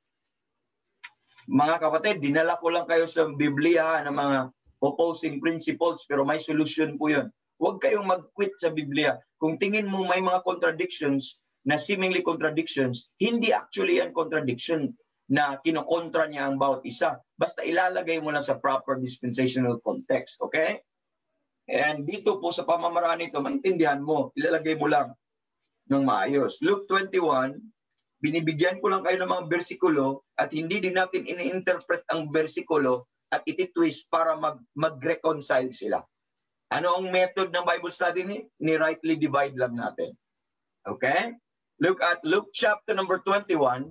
Mga kapatid, dinala ko lang kayo sa Biblia ng mga opposing principles, pero may solution po yun. Huwag kayong mag-quit sa Biblia. Kung tingin mo may mga contradictions na seemingly contradictions, hindi actually yan contradiction na kinokontra niya ang bawat isa. Basta ilalagay mo lang sa proper dispensational context. Okay? And dito po sa pamamaraan nito, maintindihan mo, ilalagay mo lang ng maayos. Luke 21, binibigyan ko lang kayo ng mga bersikulo at hindi din natin ini-interpret ang bersikulo at ititwist para mag-reconcile sila. Ano ang method ng Bible study ni rightly divide lang natin. Okay? Look at Luke chapter number 21.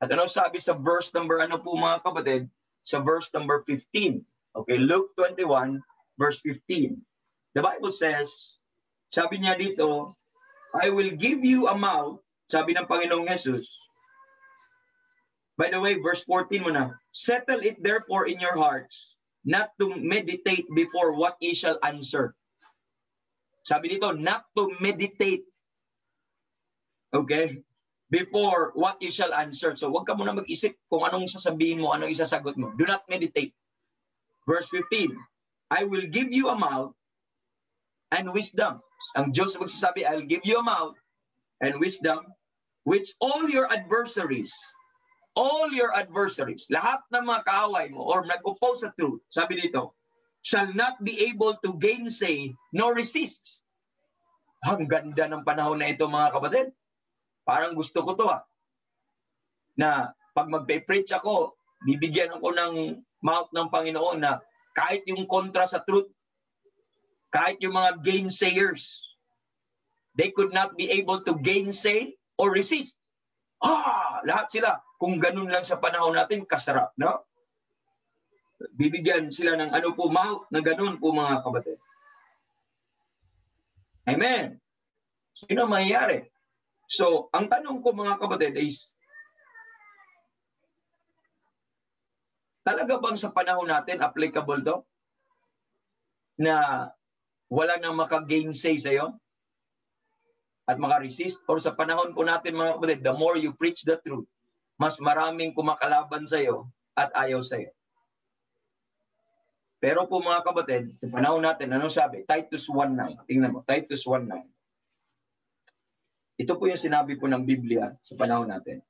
At ano sabi sa verse number, ano po mga kapatid? Sa verse number 15. Okay, Luke 21, verse 15. The Bible says, sabi niya dito, I will give you a mouth, sabi ng Panginoong Jesus. By the way, verse 14 mo na, settle it therefore in your hearts, not to meditate before what ye shall answer. Sabi dito, not to meditate. Okay? Before what you shall answer. So huwag ka muna mag-isip kung anong sasabihin mo, anong isasagot mo. Do not meditate. Verse 15, I will give you a mouth and wisdom. Ang Diyos magsasabi, I'll give you a mouth and wisdom, which all your adversaries, lahat ng mga kaaway mo or nag-oppose sa truth, sabi dito, shall not be able to gainsay nor resist. Ang ganda ng panahon na ito mga kapatid. Parang gusto ko to na pag magpe-preach ako, bibigyan ako ng mouth ng Panginoon na kahit yung kontra sa truth, kahit yung mga gainsayers, they could not be able to gainsay or resist. Lahat sila. Kung ganun lang sa panahon natin, kasarap, no? Bibigyan sila ng ano po, mouth na ganun po mga kapatid. Amen. Sino mangyayari? So, ang tanong ko mga kapatid is, talaga bang sa panahon natin applicable to? Na wala nang maka-gainsay sa'yo at maka-resist? Or sa panahon po natin mga kapatid, the more you preach the truth, mas maraming kumakalaban sa'yo at ayaw sa'yo. Pero po mga kapatid, sa panahon natin, ano sabi? Titus 1:9. Tingnan mo, Titus 1:9. Ito po yung sinabi po ng Biblia sa panahon natin.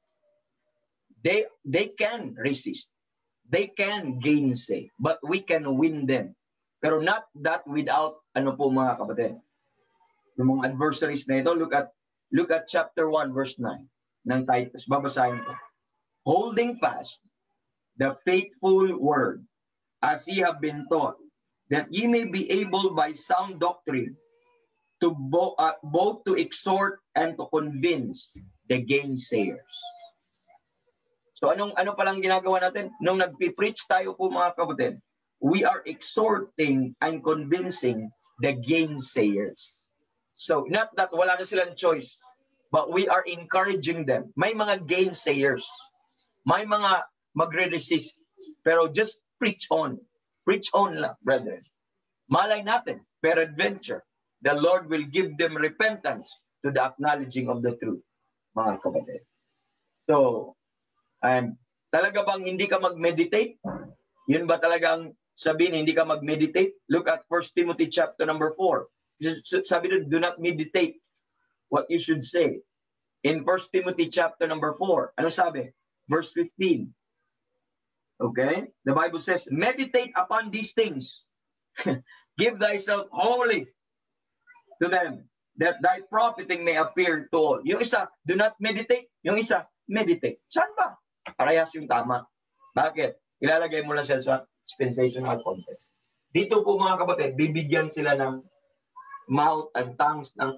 They can resist. They can gainsay. But we can win them. Pero not that without, ano po mga kapatid. Yung mga adversaries na ito, look at chapter 1 verse 9 ng Titus. Babasahin ko. Holding fast the faithful word as ye have been taught, that ye may be able by sound doctrine to both to exhort and to convince the gainsayers. So ano palang ginagawa natin? Nung nagpi-preach tayo po mga kapatid, we are exhorting and convincing the gainsayers. So not that wala na silang choice, but we are encouraging them. May mga gainsayers. May mga magre-resist. Pero just preach on. Preach on lang, brethren. Malay natin, peradventure, the Lord will give them repentance to the acknowledging of the truth, mga kapatid. So, talaga bang hindi ka mag-meditate? Yun ba talagang sabihin, hindi ka mag-meditate? Look at 1 Timothy chapter number 4. Sabi doon, do not meditate what you should say. In 1 Timothy chapter number 4, ano sabi? Verse 15. Okay? The Bible says, meditate upon these things. Give thyself wholly to them, that thy profiting may appear to all. Yung isa, do not meditate. Yung isa, meditate. Saan ba? Parehas yung tama. Bakit? Ilalagay mo lang siya sa dispensational context. Dito po mga kapatid, bibigyan sila ng mouth and tongues ng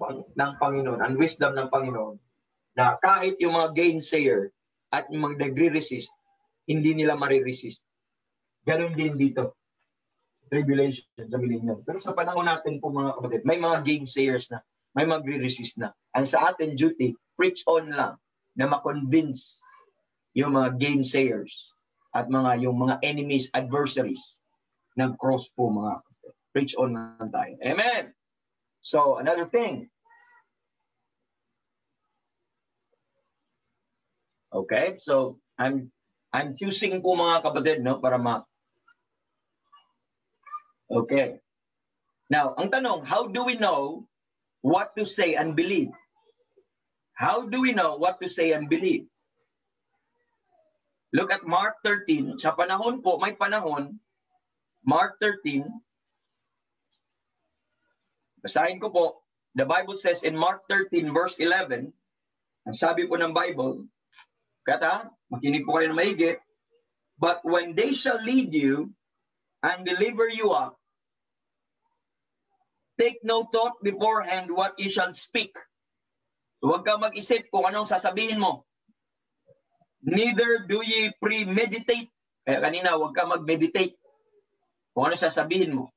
Panginoon, and wisdom ng Panginoon, na kahit yung mga gainsayer at yung mga nagre-resist, hindi nila mariresist. Ganon din dito. Tribulation sa millennium. Pero sa panahon natin po mga kapatid, may mga gainsayers na, may magre-resist na. Ang sa atin duty, preach on lang na ma-convince yung mga gainsayers at yung mga enemies, adversaries ng cross po mga kapatid. Preach on na tayo. Amen. So, another thing. Okay? So, I'm choosing po mga kapatid, no, para Okay. Now, ang tanong, how do we know what to say and believe? How do we know what to say and believe? Look at Mark 13. Sa panahon po, may panahon, Mark 13, basahin ko po, the Bible says in Mark 13 verse 11, ang sabi po ng Bible, kata, makinig po kayo na maigi, but when they shall lead you and deliver you up, take no thought beforehand what you shall speak. Huwag ka mag-isip kung anong sasabihin mo. Neither do ye premeditate. Kaya kanina, huwag ka mag-meditate kung ano sasabihin mo.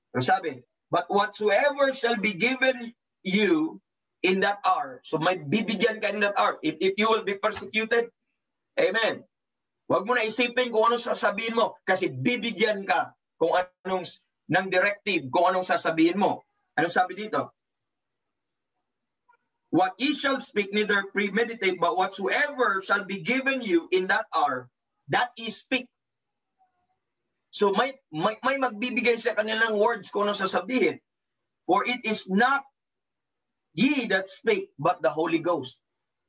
Pero sabi, but whatsoever shall be given you in that hour. So may bibigyan ka in that hour. If you will be persecuted, amen. Huwag mo na isipin kung anong sasabihin mo kasi bibigyan ka kung anong ng directive, kung anong sasabihin mo. Anong sabi dito? What ye shall speak, neither premeditate, but whatsoever shall be given you in that hour, that ye speak. So may magbibigay sa kanilang words kung ano sasabihin. For it is not ye that speak, but the Holy Ghost.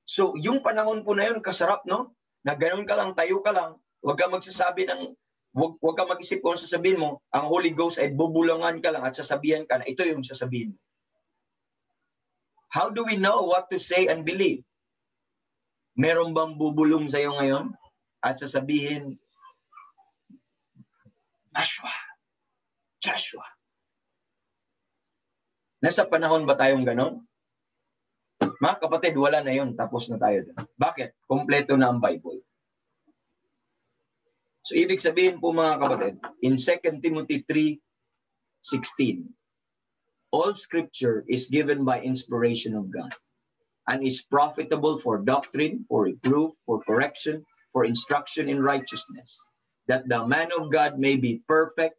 So yung panahon po na yun, kasarap, no? Na ganun ka lang, tayo ka lang, huwag ka magsasabi ng, huwag ka mag-isip kung ano sasabihin mo, ang Holy Ghost ay bubulangan ka lang at sasabihan ka na ito yung sasabihin mo. How do we know what to say and believe? Meron bang bubulong sa'yo ngayon at sasabihin, Joshua. Nasa panahon ba tayong ganon? Mga kapatid, wala na yun. Tapos na tayo doon. Bakit? Kompleto na ang Bible. So, ibig sabihin po mga kapatid, in 2 Timothy 3:16, all scripture is given by inspiration of God and is profitable for doctrine, for reproof, for correction, for instruction in righteousness, that the man of God may be perfect,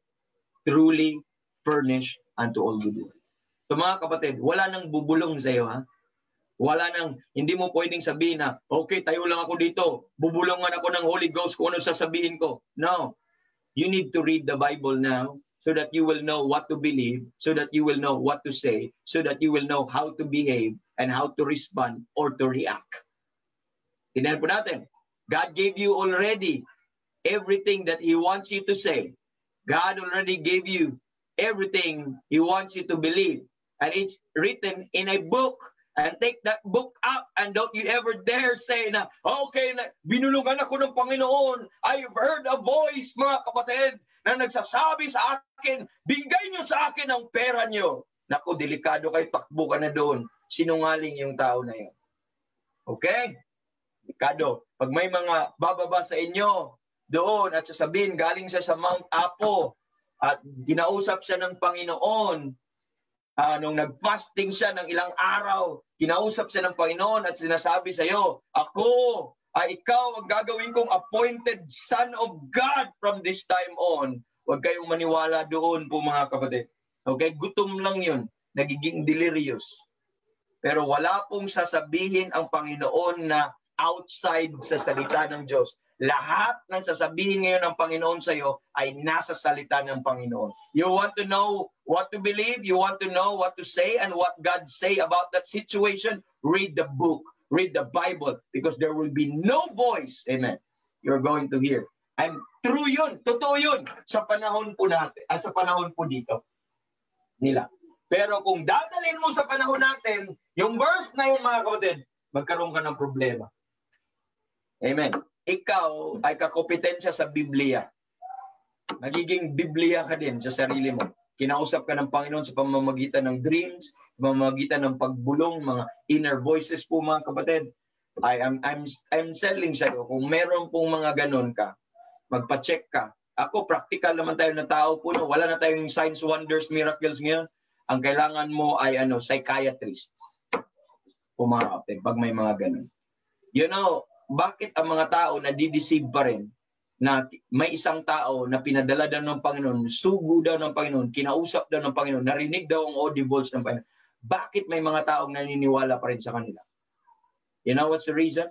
truly furnished unto all good works. So mga kapatid, wala nang bubulong sa iyo, ha? Wala nang, hindi mo pwedeng sabihin na, okay, tayo lang ako dito, bubulungan ako ng Holy Ghost kung ano sasabihin ko. No. You need to read the Bible now, so that you will know what to believe, so that you will know what to say, so that you will know how to behave and how to respond or to react. Tingnan po natin. God gave you already everything that He wants you to say. God already gave you everything He wants you to believe. And it's written in a book. And take that book up and don't you ever dare say na, okay, binulungan ako ng Panginoon. I've heard a voice, mga kapatid, na nagsasabi sa akin, bigay nyo sa akin ang pera nyo. Naku, delikado kayo, takbo ka na doon. Sinungaling yung tao na yun. Okay? Delikado. Pag may mga bababa sa inyo doon at sasabihin, galing siya sa Mount Apo at ginausap siya ng Panginoon, nung nag-fasting siya ng ilang araw, kinausap siya ng Panginoon at sinasabi sa iyo, ako ay ikaw ang gagawin kong appointed son of God from this time on. Huwag kayong maniwala doon po mga kapatid. Okay? Gutom lang yun. Nagiging delirious. Pero wala pong sasabihin ang Panginoon na outside sa salita ng Diyos. Lahat ng sasabihin ngayon ng Panginoon sa iyo ay nasa salita ng Panginoon. You want to know what to believe? You want to know what to say and what God say about that situation? Read the book. Read the Bible. Because there will be no voice, amen, you're going to hear. And true yun. Totoo yun. Sa panahon po natin. Sa panahon po dito. Nila. Pero kung dadalhin mo sa panahon natin, yung verse na yun mga kapatid, magkaroon ka ng problema. Amen. Ikaw ay kakompetensya sa Biblia. Nagiging Biblia ka din sa sarili mo. Kinausap ka ng Panginoon sa pamamagitan ng dreams, pamamagitan ng pagbulong, mga inner voices po mga kapatid. I'm selling sa'yo. Kung meron pong mga ganun ka, magpa-check ka. Ako, practical naman tayo na tao po. No? Wala na tayong signs, wonders, miracles ngayon. Ang kailangan mo ay psychiatrist. Po mga kapatid, pag may mga ganun. You know, bakit ang mga tao nadideceive pa rin? na may isang tao na pinadala daw ng Panginoon, sugo daw ng Panginoon, kinausap daw ng Panginoon, narinig daw ang audibles ng Panginoon. Bakit may mga taong naniniwala pa rin sa kanila? You know what's the reason?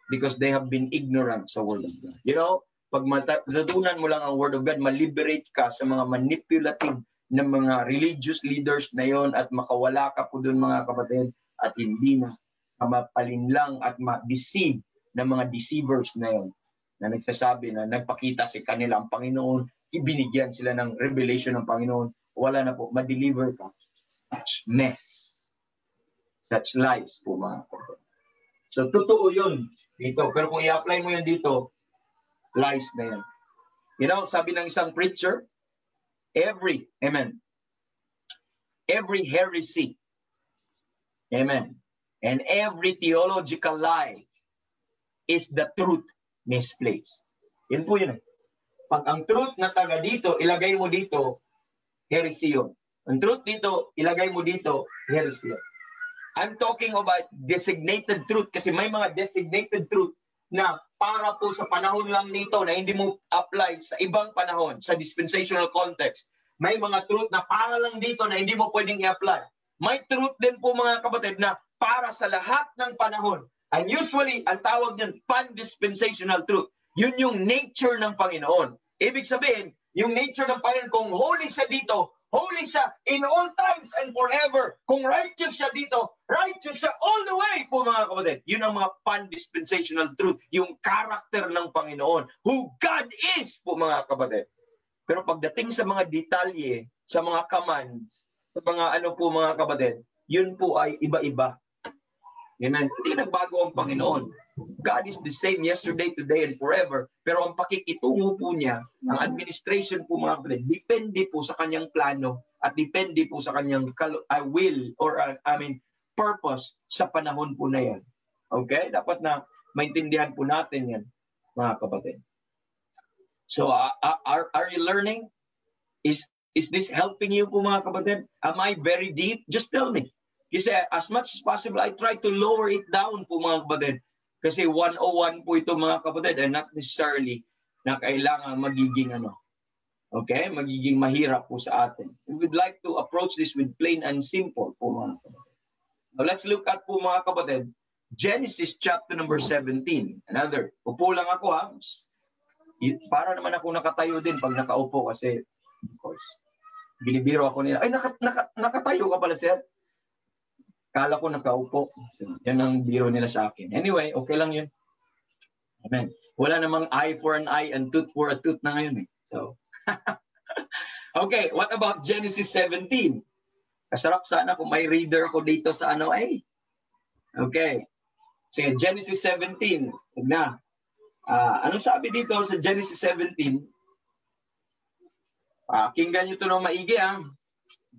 Because they have been ignorant sa Word of God. You know, pag matutunan mo lang ang Word of God, ma-liberate ka sa mga manipulative na mga religious leaders na yon at makawala ka po doon mga kapatid at hindi na mapalinlang at ma-deceive ng mga deceivers na yon na nagsasabi na nagpakita sa kanila ang Panginoon, ibinigyan sila ng revelation ng Panginoon, wala na po, ma-deliver ka. Such mess. Such lies po mga kapatid. So, totoo yun dito. Pero kung i-apply mo yun dito, lies na yan. You know, sabi ng isang preacher, every heresy, amen, and every theological lie is the truth misplaced. Yun po yun. Pag ang truth na taga dito, ilagay mo dito, heresy yun. Ang truth dito, ilagay mo dito, heresy yun. I'm talking about designated truth kasi may mga designated truth na para po sa panahon lang nito na hindi mo apply sa ibang panahon, sa dispensational context. May mga truth na para lang dito na hindi mo pwedeng i-apply. May truth din po mga kapatid na para sa lahat ng panahon. And usually, ang tawag niyan, pan-dispensational truth. Yun yung nature ng Panginoon. Ibig sabihin, yung nature ng Panginoon, kung holy siya dito, holy siya in all times and forever. Kung righteous siya dito, righteous siya all the way po mga kapatid. Yun ang mga pan-dispensational truth. Yung character ng Panginoon. Who God is po mga kapatid. Pero pagdating sa mga detalye, sa mga commands, sa mga ano po mga kapatid, yun po ay iba-iba. Amen. Hindi nagbago ang Panginoon. God is the same yesterday, today, and forever. Pero ang pakikitungo po niya, ang administration po mga kapatid, depende po sa kanyang plano at depende po sa kanyang will or purpose sa panahon po na yan. Okay? Dapat na maintindihan po natin yan, mga kapatid. So, are you learning? Is this helping you po mga kapatid? Am I very deep? Just tell me. Kasi as much as possible, I try to lower it down po mga kapatid. Kasi 101 po ito mga kapatid and not necessarily na kailangan magiging okay? Magiging mahirap po sa atin. We would like to approach this with plain and simple po mga kapatid. Now let's look at po mga kapatid, Genesis chapter number 17. Another. Upo lang ako ha. Para naman ako nakatayo din pag nakaupo kasi of course, binibiro ako nila. Ay, nakatayo ka pala sir. Kala ko nakaupo. So, yan ang biro nila sa akin. Anyway, okay lang yun. Amen. Wala namang eye for an eye and tooth for a tooth na ngayon eh. So, okay, what about Genesis 17? Kasarap sana kung may reader ako dito sa Okay. Sige, Genesis 17. Huwag na. Ano sabi dito sa Genesis 17? Pakinggan nyo ito ng maigi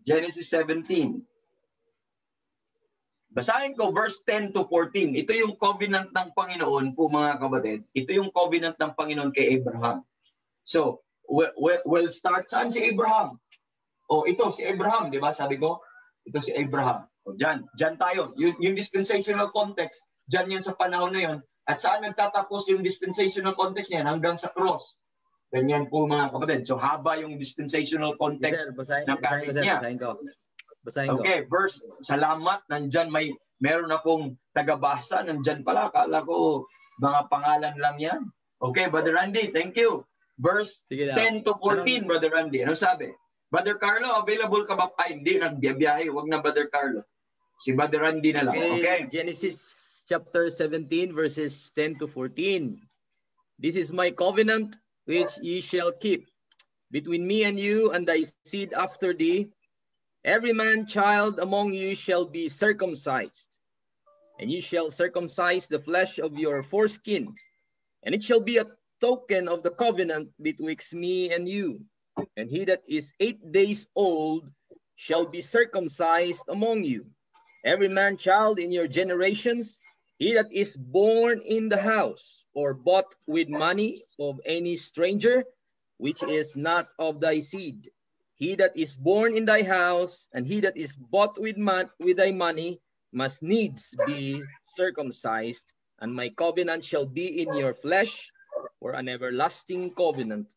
Genesis 17. Basahin ko verse 10 to 14. Ito yung covenant ng Panginoon po mga kapatid. Ito yung covenant ng Panginoon kay Abraham. So, we'll start. Saan si Abraham? Ito si Abraham, di ba? Sabi ko, ito si Abraham. Diyan tayo. Yung dispensational context, diyan yan sa panahon na yun. At saan nagtatapos yung dispensational context niyan? Hanggang sa cross. Ganyan po mga kapatid. So, haba yung dispensational context ng kahit niya. Basahin ko. Okay, verse, salamat, nandyan meron akong tagabasa, nandyan pala, akala ko mga pangalan lang yan. Okay, Brother Randy, thank you. Verse 10 to 14, Brother Randy, ano sabi? Brother Carlo, available ka ba? Ay, hindi, nagbiyahe, wag na Brother Carlo. Si Brother Randy na lang, okay? Genesis chapter 17, verses 10 to 14. This is my covenant which ye shall keep between me and you and thy seed after thee. Every man child among you shall be circumcised, and you shall circumcise the flesh of your foreskin, and it shall be a token of the covenant betwixt me and you. And he that is 8 days old shall be circumcised among you. Every man child in your generations, he that is born in the house or bought with money of any stranger, which is not of thy seed. He that is born in thy house, and he that is bought with thy money, must needs be circumcised, and my covenant shall be in your flesh, for an everlasting covenant.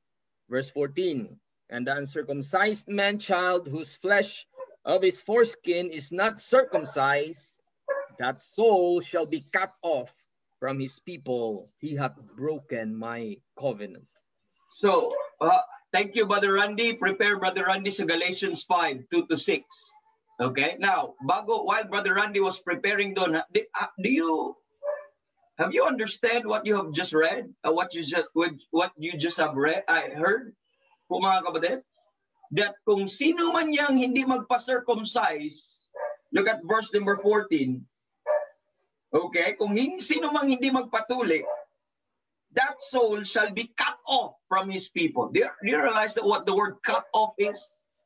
Verse 14, and the uncircumcised man-child whose flesh of his foreskin is not circumcised, that soul shall be cut off from his people. He hath broken my covenant. So, thank you, Brother Randy. Prepare, Brother Randy, sa Galatians 5, 2-6. Okay? Now, while Brother Randy was preparing doon, have you understand what you have just read? What you just have read? I heard, po mga kapatid, that kung sino man yang hindi magpa-circumcise, look at verse number 14. Okay? Kung sino man hindi magpatuli, that soul shall be cut off from his people. Do you realize that what the word cut off is?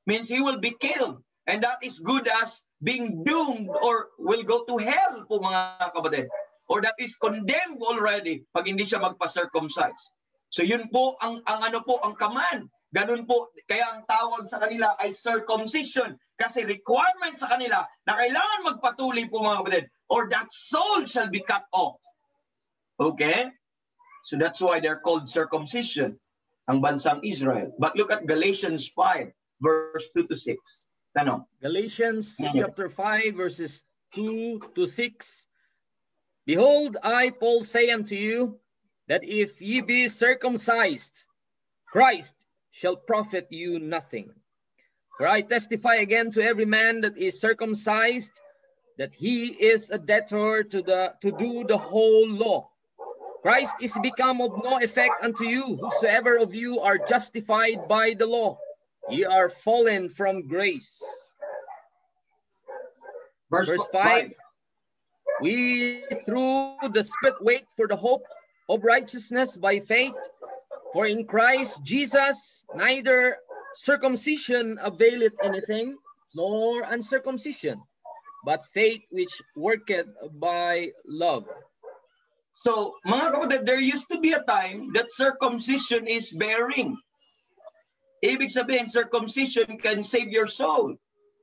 Means he will be killed. And that is good as being doomed or will go to hell po mga kapatid. Or that is condemned already pag hindi siya magpa-circumcise. So yun po ang command. Ganun po, kaya ang tawag sa kanila ay circumcision. Kasi requirement sa kanila na kailangan magpatuli po mga kapatid. Or that soul shall be cut off. Okay? So that's why they're called circumcision, ang bansang Israel. But look at Galatians 5, verse 2-6. Tanong. Galatians chapter 5, verses 2-6. Behold, I, Paul, say unto you, that if ye be circumcised, Christ shall profit you nothing. For I testify again to every man that is circumcised, that he is a debtor to do the whole law. Christ is become of no effect unto you, whosoever of you are justified by the law. Ye are fallen from grace. Verse 5. We through the Spirit wait for the hope of righteousness by faith. For in Christ Jesus neither circumcision availeth anything, nor uncircumcision, but faith which worketh by love. So, mga kapatid, there used to be a time that circumcision is bearing. Ibig sabihin, circumcision can save your soul.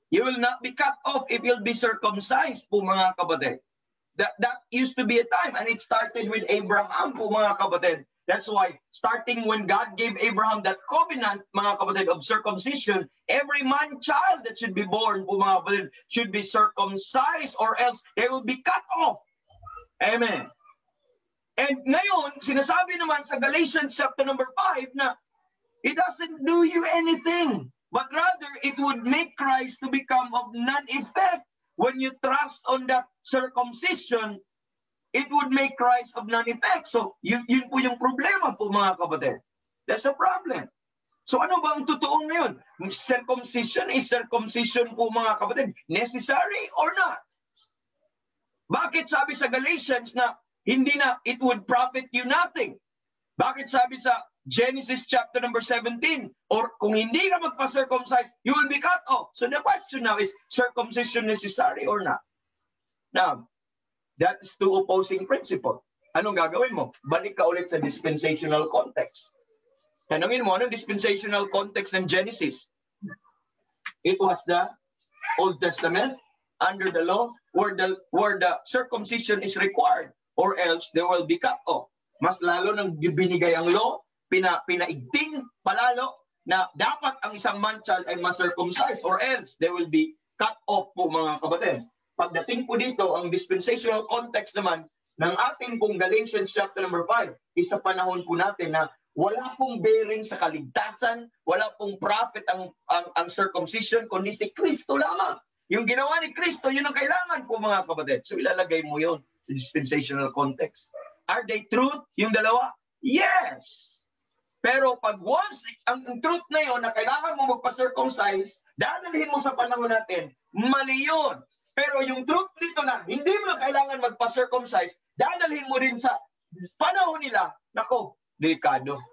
You will not be cut off if you'll be circumcised po mga kapatid. That used to be a time, and it started with Abraham po mga kapatid. That's why, starting when God gave Abraham that covenant, mga kapatid, of circumcision, every man-child that should be born po mga kapatid should be circumcised or else they will be cut off. Amen. And ngayon, sinasabi naman sa Galatians chapter number 5 na it doesn't do you anything, but rather it would make Christ to become of none effect. When you trust on that circumcision, it would make Christ of none effect. So, yun po yung problema po mga kapatid. That's a problem. So, ano ba ang totoo ngayon? Circumcision is circumcision po mga kapatid. Necessary or not? Bakit sabi sa Galatians na hindi na, it would profit you nothing? Bakit sabi sa Genesis chapter number 17, or kung hindi ka magpa-circumcise, you will be cut off. So the question now is, circumcision necessary or not? Now, that is two opposing principles. Anong gagawin mo? Balik ka ulit sa dispensational context. Tanungin mo, anong dispensational context ng Genesis? It was the Old Testament, under the law, where the circumcision is required, or else they will be cut off. Mas lalo nang binigay ang law, pinaigting palalo na dapat ang isang man-child ay ma-circumcise or else they will be cut off po mga kapatid. Pagdating po dito, ang dispensational context naman ng ating pong Galatians chapter number 5 is sa panahon po natin na wala pong bearing sa kaligtasan, wala pong profit ang circumcision, kundi si Kristo lamang. Yung ginawa ni Kristo, yun ang kailangan po mga kapatid. So ilalagay mo yun sa dispensational context. Are they truth, yung dalawa? Yes! Pero pag once, ang truth na yun na kailangan mo magpa-circumcise, dadalhin mo sa panahon natin, mali yun. Pero yung truth dito na hindi mo na kailangan magpa-circumcise, dadalhin mo rin sa panahon nila, nako, delikado.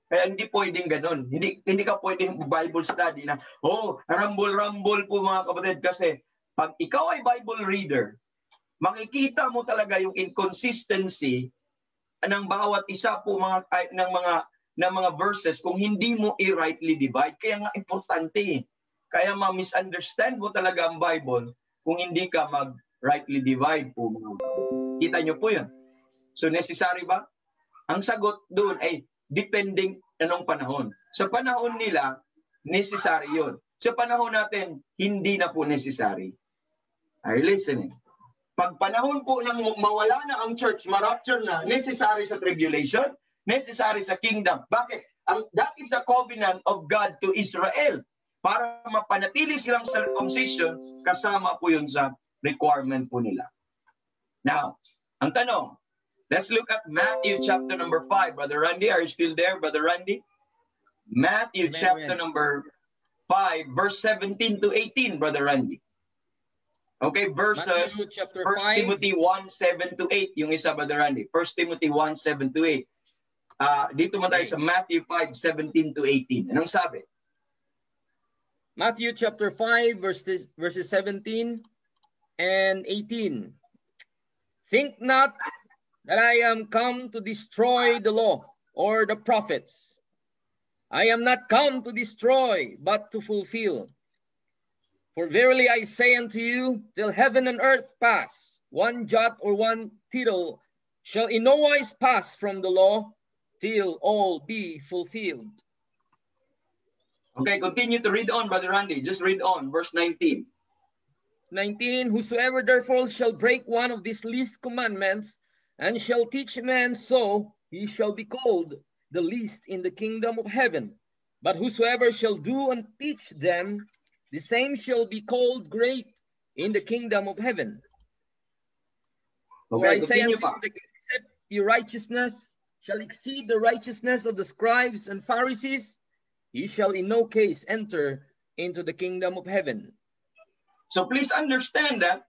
Kaya hindi pwedeng ganun. Hindi ka pwedeng Bible study na, rumble-rumble po mga kapatid. Kasi pag ikaw ay Bible reader, makikita mo talaga yung inconsistency ng bawat isa po ng mga verses kung hindi mo i-rightly divide. Kaya nga importante. Kaya ma-misunderstand mo talaga ang Bible kung hindi ka mag-rightly divide po. Kita nyo po yun. So necessary ba? Ang sagot doon ay depending anong panahon. Sa panahon nila, necessary yun. Sa panahon natin, hindi na po necessary. Are you listening? Pag panahon po nang mawala na ang church, ma-rapture na, necessary sa tribulation, necessary sa kingdom. Bakit? That is the covenant of God to Israel. Para mapanatili silang circumcision, kasama po yun sa requirement po nila. Now, ang tanong, let's look at Matthew chapter number 5. Brother Randy, are you still there, Brother Randy? Matthew chapter number 5, verse 17 to 18, Brother Randy. Okay, versus 1 Timothy 1, 7 to 8, yung isa, Brother Randy. 1 Timothy 1, 7 to 8. Dito mo tayo sa Matthew 5, 17 to 18. Anong sabi? Matthew chapter 5, verses 17 and 18. Think not that I am come to destroy the law or the prophets. I am not come to destroy, but to fulfill. For verily I say unto you, till heaven and earth pass, one jot or one tittle shall in no wise pass from the law, till all be fulfilled. Okay, continue to read on, Brother Randy. Just read on, verse 19. 19, whosoever therefore shall break one of these least commandments, and shall teach men so, he shall be called the least in the kingdom of heaven. But whosoever shall do and teach them, the same shall be called great in the kingdom of heaven. Okay, for I say unto you, except your righteousness shall exceed the righteousness of the scribes and Pharisees, ye shall in no case enter into the kingdom of heaven. So please understand that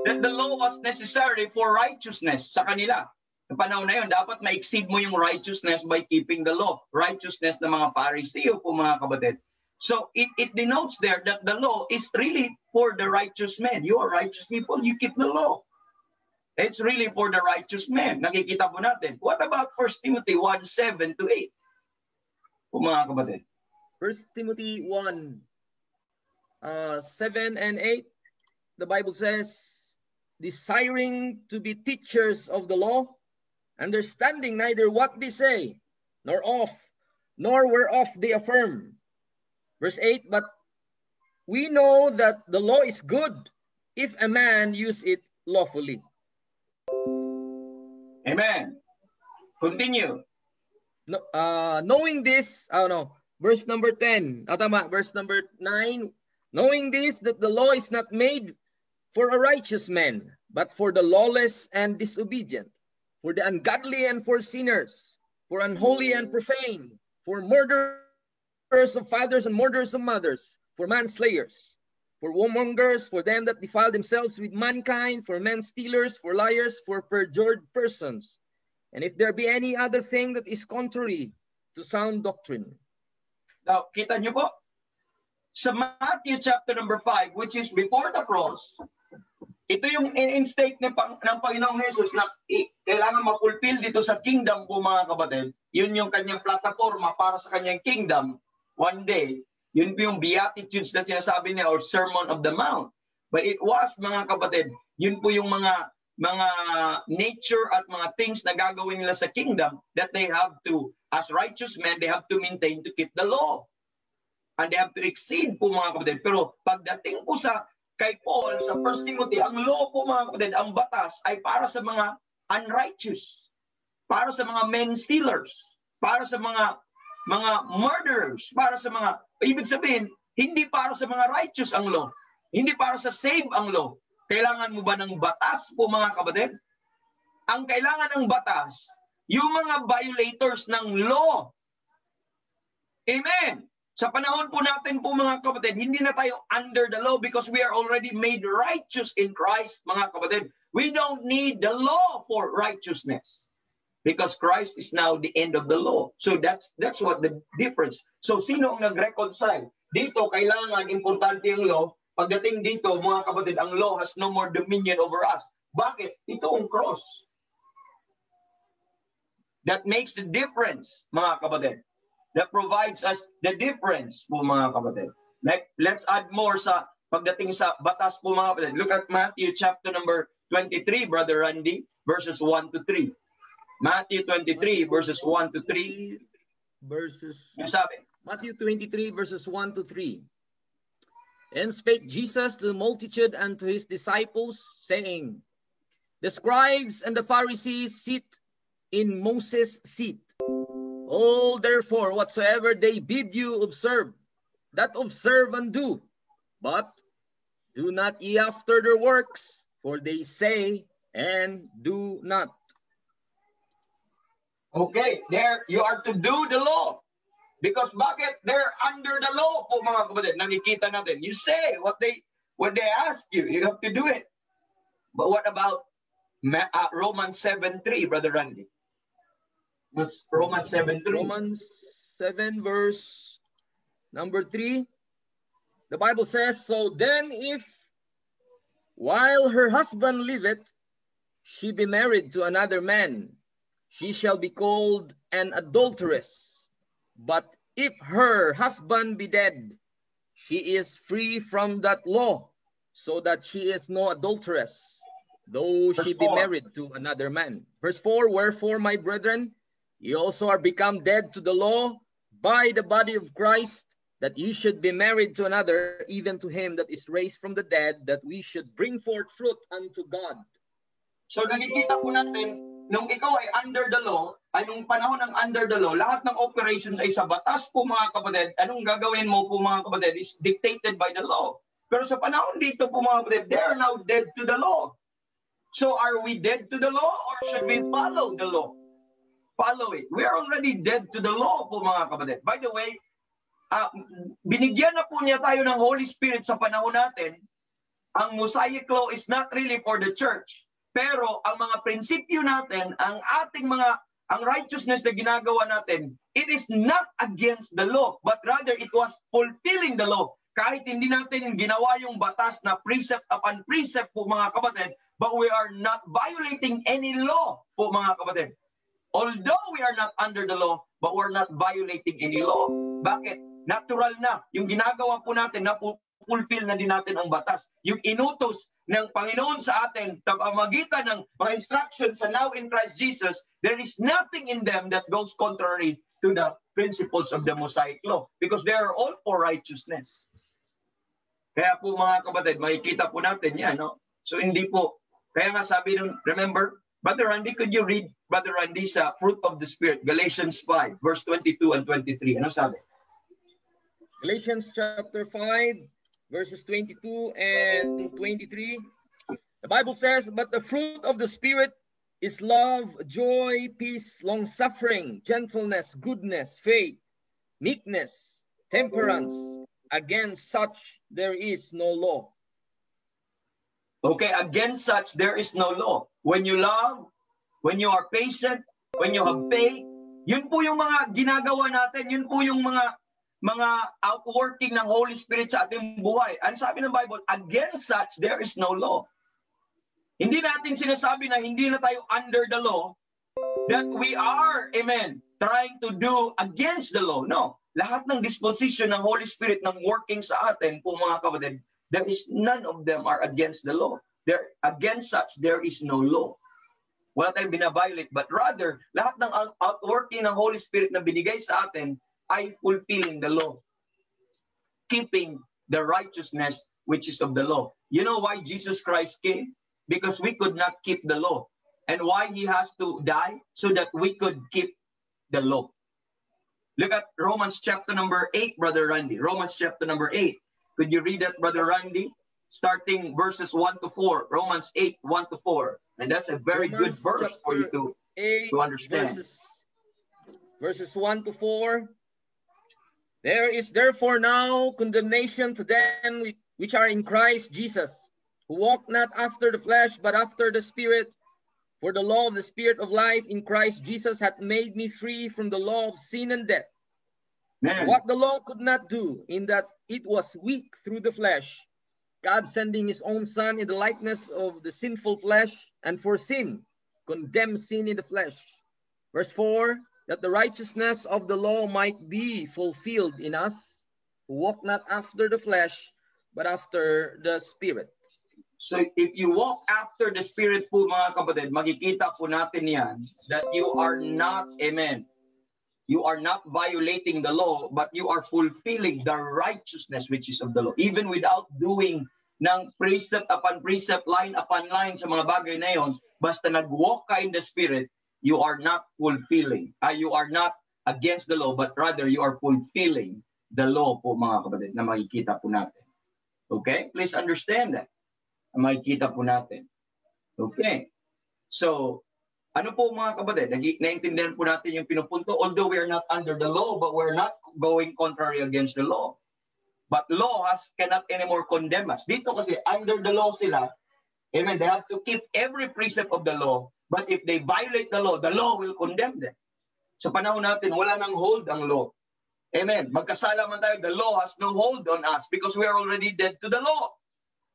the law was necessary for righteousness sa kanila. Sa panahon na yun, dapat ma-exceed mo yung righteousness by keeping the law. Righteousness ng mga Pharisee po, mga kapatid. So it denotes there that the law is really for the righteous men. You are righteous people, you keep the law. It's really for the righteous men. Nakikita po natin. What about 1 Timothy 1, 7 to 8? Po, mga kapatid. 1 Timothy 1, 7 and 8, the Bible says, desiring to be teachers of the law, understanding neither what they say, nor whereof they affirm. Verse 8, but we know that the law is good if a man use it lawfully. Amen. Continue. No, knowing this, verse number 10, verse number 9, knowing this, that the law is not made for a righteous man, but for the lawless and disobedient, for the ungodly and for sinners, for unholy and profane, for murderers of fathers and murderers of mothers, for manslayers, for whoremongers, for them that defile themselves with mankind, for men stealers, for liars, for perjured persons. And if there be any other thing that is contrary to sound doctrine. Now, kita nyo po, sa Matthew chapter number 5, which is before the cross, ito yung in-state ng Panginoong Jesus na kailangan mapulfill dito sa kingdom po, mga kapatid. Yun yung kanyang plataforma para sa kanyang kingdom one day. Yun po yung Beatitudes na sinasabi niya or Sermon of the Mount. But it was, mga kapatid, yun po yung mga nature at mga things na gagawin nila sa kingdom that they have to, as righteous men, they have to maintain to keep the law. And they have to exceed po, mga kapatid. Pero pagdating po kay Paul sa 1 Timothy, ang law po, mga kapatid, ang batas ay para sa mga unrighteous, para sa mga men stealers, para sa mga murderers, para sa mga, ibig sabihin, hindi para sa mga righteous ang law, hindi para sa save ang law. Kailangan mo ba ng batas po, mga kapatid? Ang kailangan ng batas, yung mga violators ng law. Amen. Sa panahon po natin po, mga kapatid, hindi na tayo under the law because we are already made righteous in Christ, mga kapatid. We don't need the law for righteousness because Christ is now the end of the law. So that's what the difference. So sino ang nag-reconcile? Dito, kailangan importante yung law. Pagdating dito, mga kapatid, ang law has no more dominion over us. Bakit? Ito ang cross. That makes the difference, mga kapatid. That provides us the difference po, mga kapatid. Let's add more sa pagdating sa batas po, mga kapatid. Look at Matthew chapter number 23, Brother Randy, verses 1 to 3. Matthew 23 verses 1 to 3. Yung sabi? Matthew 23 verses 1 to 3. And spake Jesus to the multitude and to his disciples, saying, the scribes and the Pharisees sit in Moses' seat. All therefore whatsoever they bid you observe, that observe and do. But do not ye after their works, for they say and do not. Okay, there you are to do the law. Because bakit? They're under the law po mga kapatid. Nakikita natin. You say what they ask you. You have to do it. But what about Romans 7:3, Brother Randy? Romans 7:3. Romans 7 verse number 3. The Bible says, so then if while her husband liveth, she be married to another man, she shall be called an adulteress. But if her husband be dead, she is free from that law, so that she is no adulteress, though she be married to another man. Verse 4, wherefore, my brethren, ye also are become dead to the law by the body of Christ, that ye should be married to another, even to him that is raised from the dead, that we should bring forth fruit unto God. So nakikita po natin, nung ikaw ay under the law, ay nung panahon ng under the law, lahat ng operations ay sa batas po mga kapatid. Anong gagawin mo po mga kapatid is dictated by the law. Pero sa panahon dito po mga kapatid, they are now dead to the law. So are we dead to the law or should we follow the law? Follow it. We are already dead to the law po mga kapatid. By the way, binigyan na po niya tayo ng Holy Spirit sa panahon natin. Ang Mosaic law is not really for the church. Pero ang mga prinsipyo natin, ang righteousness na ginagawa natin, it is not against the law, but rather it was fulfilling the law. Kahit hindi natin ginawa yung batas na precept upon precept po mga kapatid, but we are not violating any law po mga kapatid. Although we are not under the law, but we're not violating any law. Bakit? Natural na. Yung ginagawa po natin na fulfill na din natin ang batas. Yung inutos ng Panginoon sa atin, pamamagitan ng mga instructions sa now in Christ Jesus, there is nothing in them that goes contrary to the principles of the Mosaic law because they are all for righteousness. Kaya po mga kapatid, makikita po natin yan, no? So hindi po, kaya nga sabi nung, remember, Brother Randy, could you read, Brother Randy, sa fruit of the Spirit, Galatians 5, verse 22 and 23. Ano sabi? Galatians chapter 5, verses 22 and 23. The Bible says, but the fruit of the Spirit is love, joy, peace, long-suffering, gentleness, goodness, faith, meekness, temperance. Against such there is no law. Okay, against such there is no law. When you love, when you are patient, when you have faith, yun po yung mga ginagawa natin, yun po yung mga outworking ng Holy Spirit sa ating buhay. Ang sabi ng Bible, against such there is no law. Hindi natin sinasabi na hindi na tayo under the law, that we are, amen, trying to do against the law. No. Lahat ng disposition ng Holy Spirit ng working sa atin po mga kapatid, there is none of them are against the law. There, against such, there is no law. Wala tayong binabiolate, but rather, lahat ng outworking ng Holy Spirit na binigay sa atin ay fulfilling the law. Keeping the righteousness which is of the law. You know why Jesus Christ came? Because we could not keep the law. And why he has to die? So that we could keep the law. Look at Romans chapter number 8, Brother Randy. Romans chapter number 8. Could you read that, Brother Randy? Starting verses 1 to 4. Romans 8, 1 to 4. And that's a very good verse for you to understand. Verses 1 to 4. There is therefore now condemnation to them which are in Christ Jesus, who walk not after the flesh, but after the Spirit. For the law of the Spirit of life in Christ Jesus hath made me free from the law of sin and death. Man. What the law could not do, in that it was weak through the flesh, God sending his own Son in the likeness of the sinful flesh, and for sin, condemned sin in the flesh. Verse 4, that the righteousness of the law might be fulfilled in us, who walk not after the flesh, but after the Spirit. So if you walk after the Spirit po mga kapatid, makikita po natin yan that you are not, amen, you are not violating the law, but you are fulfilling the righteousness which is of the law. Even without doing ng precept upon precept, line upon line sa mga bagay na yon, basta nag-walk ka in the Spirit, you are not fulfilling. You are not against the law, but rather you are fulfilling the law po mga kapatid na makikita po natin. Okay? Please understand that. Na makikita po natin. Okay? So, ano po mga kapatid? Naintindihan po natin yung pinupunto. Although we are not under the law, but we're not going contrary against the law. But law cannot anymore condemn us. Dito kasi under the law sila, amen, they have to keep every precept of the law. But if they violate the law will condemn them. Sa panahon natin, wala nang hold ang law. Amen. Magkasala man tayo, the law has no hold on us because we are already dead to the law.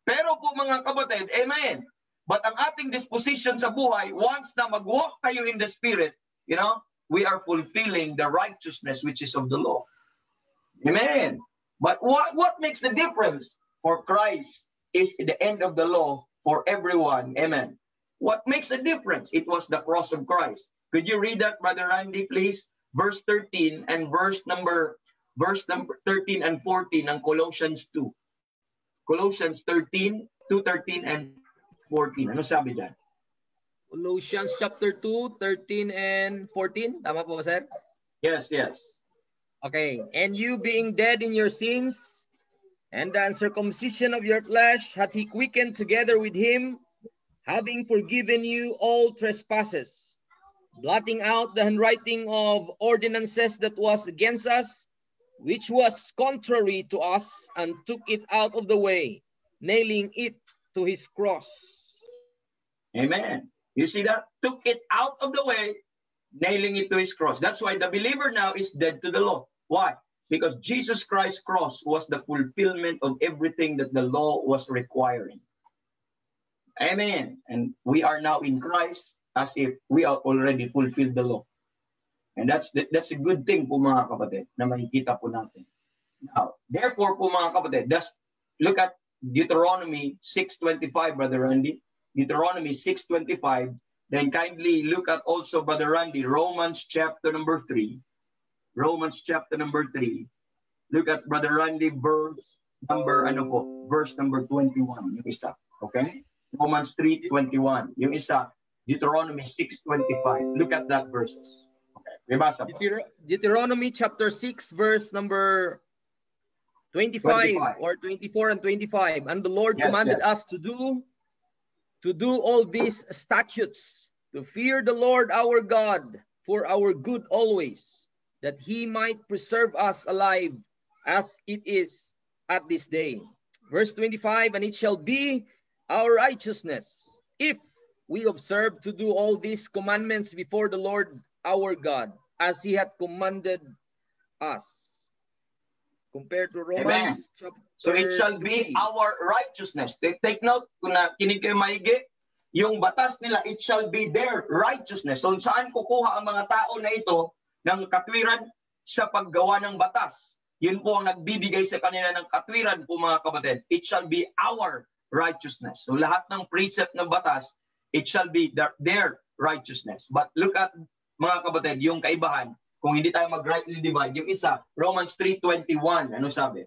Pero po mga kapatid, amen. But ang ating disposition sa buhay, once na mag-walk tayo in the Spirit, you know, we are fulfilling the righteousness which is of the law. Amen. But what makes the difference? For Christ is the end of the law for everyone. Amen. What makes the difference? It was the cross of Christ. Could you read that, Brother Randy, please? Verse 13 and verse number 13 and 14 ng Colossians 2. Colossians 13, 2:13 and 14. Ano sabi dyan? Colossians chapter 2, 13 and 14. Tama po ba, sir? Yes, yes. Okay. And you being dead in your sins, and the uncircumcision of your flesh hath he quickened together with him, having forgiven you all trespasses, blotting out the handwriting of ordinances that was against us, which was contrary to us, and took it out of the way, nailing it to his cross. Amen. You see that? Took it out of the way, nailing it to his cross. That's why the believer now is dead to the law. Why? Because Jesus Christ's cross was the fulfillment of everything that the law was requiring. Amen. And we are now in Christ as if we are already fulfilled the law. And that's a good thing po mga kapatid na makikita po natin. Now, therefore po mga kapatid, just look at Deuteronomy 6:25, Brother Randy. Deuteronomy 6:25. Then kindly look at also, Brother Randy, Romans chapter number 3. Romans chapter number 3. Look at Brother Randy, verse number 21. Yung isa. Okay? Romans 3:21. Yung isa, Deuteronomy 6:25. Look at that verses. Okay. Deuteronomy chapter 6 verse number 25 or 24 and 25. And the Lord commanded us to do all these statutes, to fear the Lord our God for our good always, that he might preserve us alive as it is at this day. Verse 25, and it shall be our righteousness if we observe to do all these commandments before the Lord our God, as he had commanded us. Compared to Romans chapter So it shall be our righteousness. Take note, kung nakinig kayo maigi, yung batas nila, it shall be their righteousness. So saan kukuha ang mga tao na ito ng katwiran? Sa paggawa ng batas. Yun po ang nagbibigay sa kanila ng katwiran po mga kapatid. It shall be our righteousness. So lahat ng precept ng batas, it shall be their righteousness. But look at mga kapatid, yung kaibahan, kung hindi tayo mag-rightly divide, yung isa, Romans 3:21, ano sabi?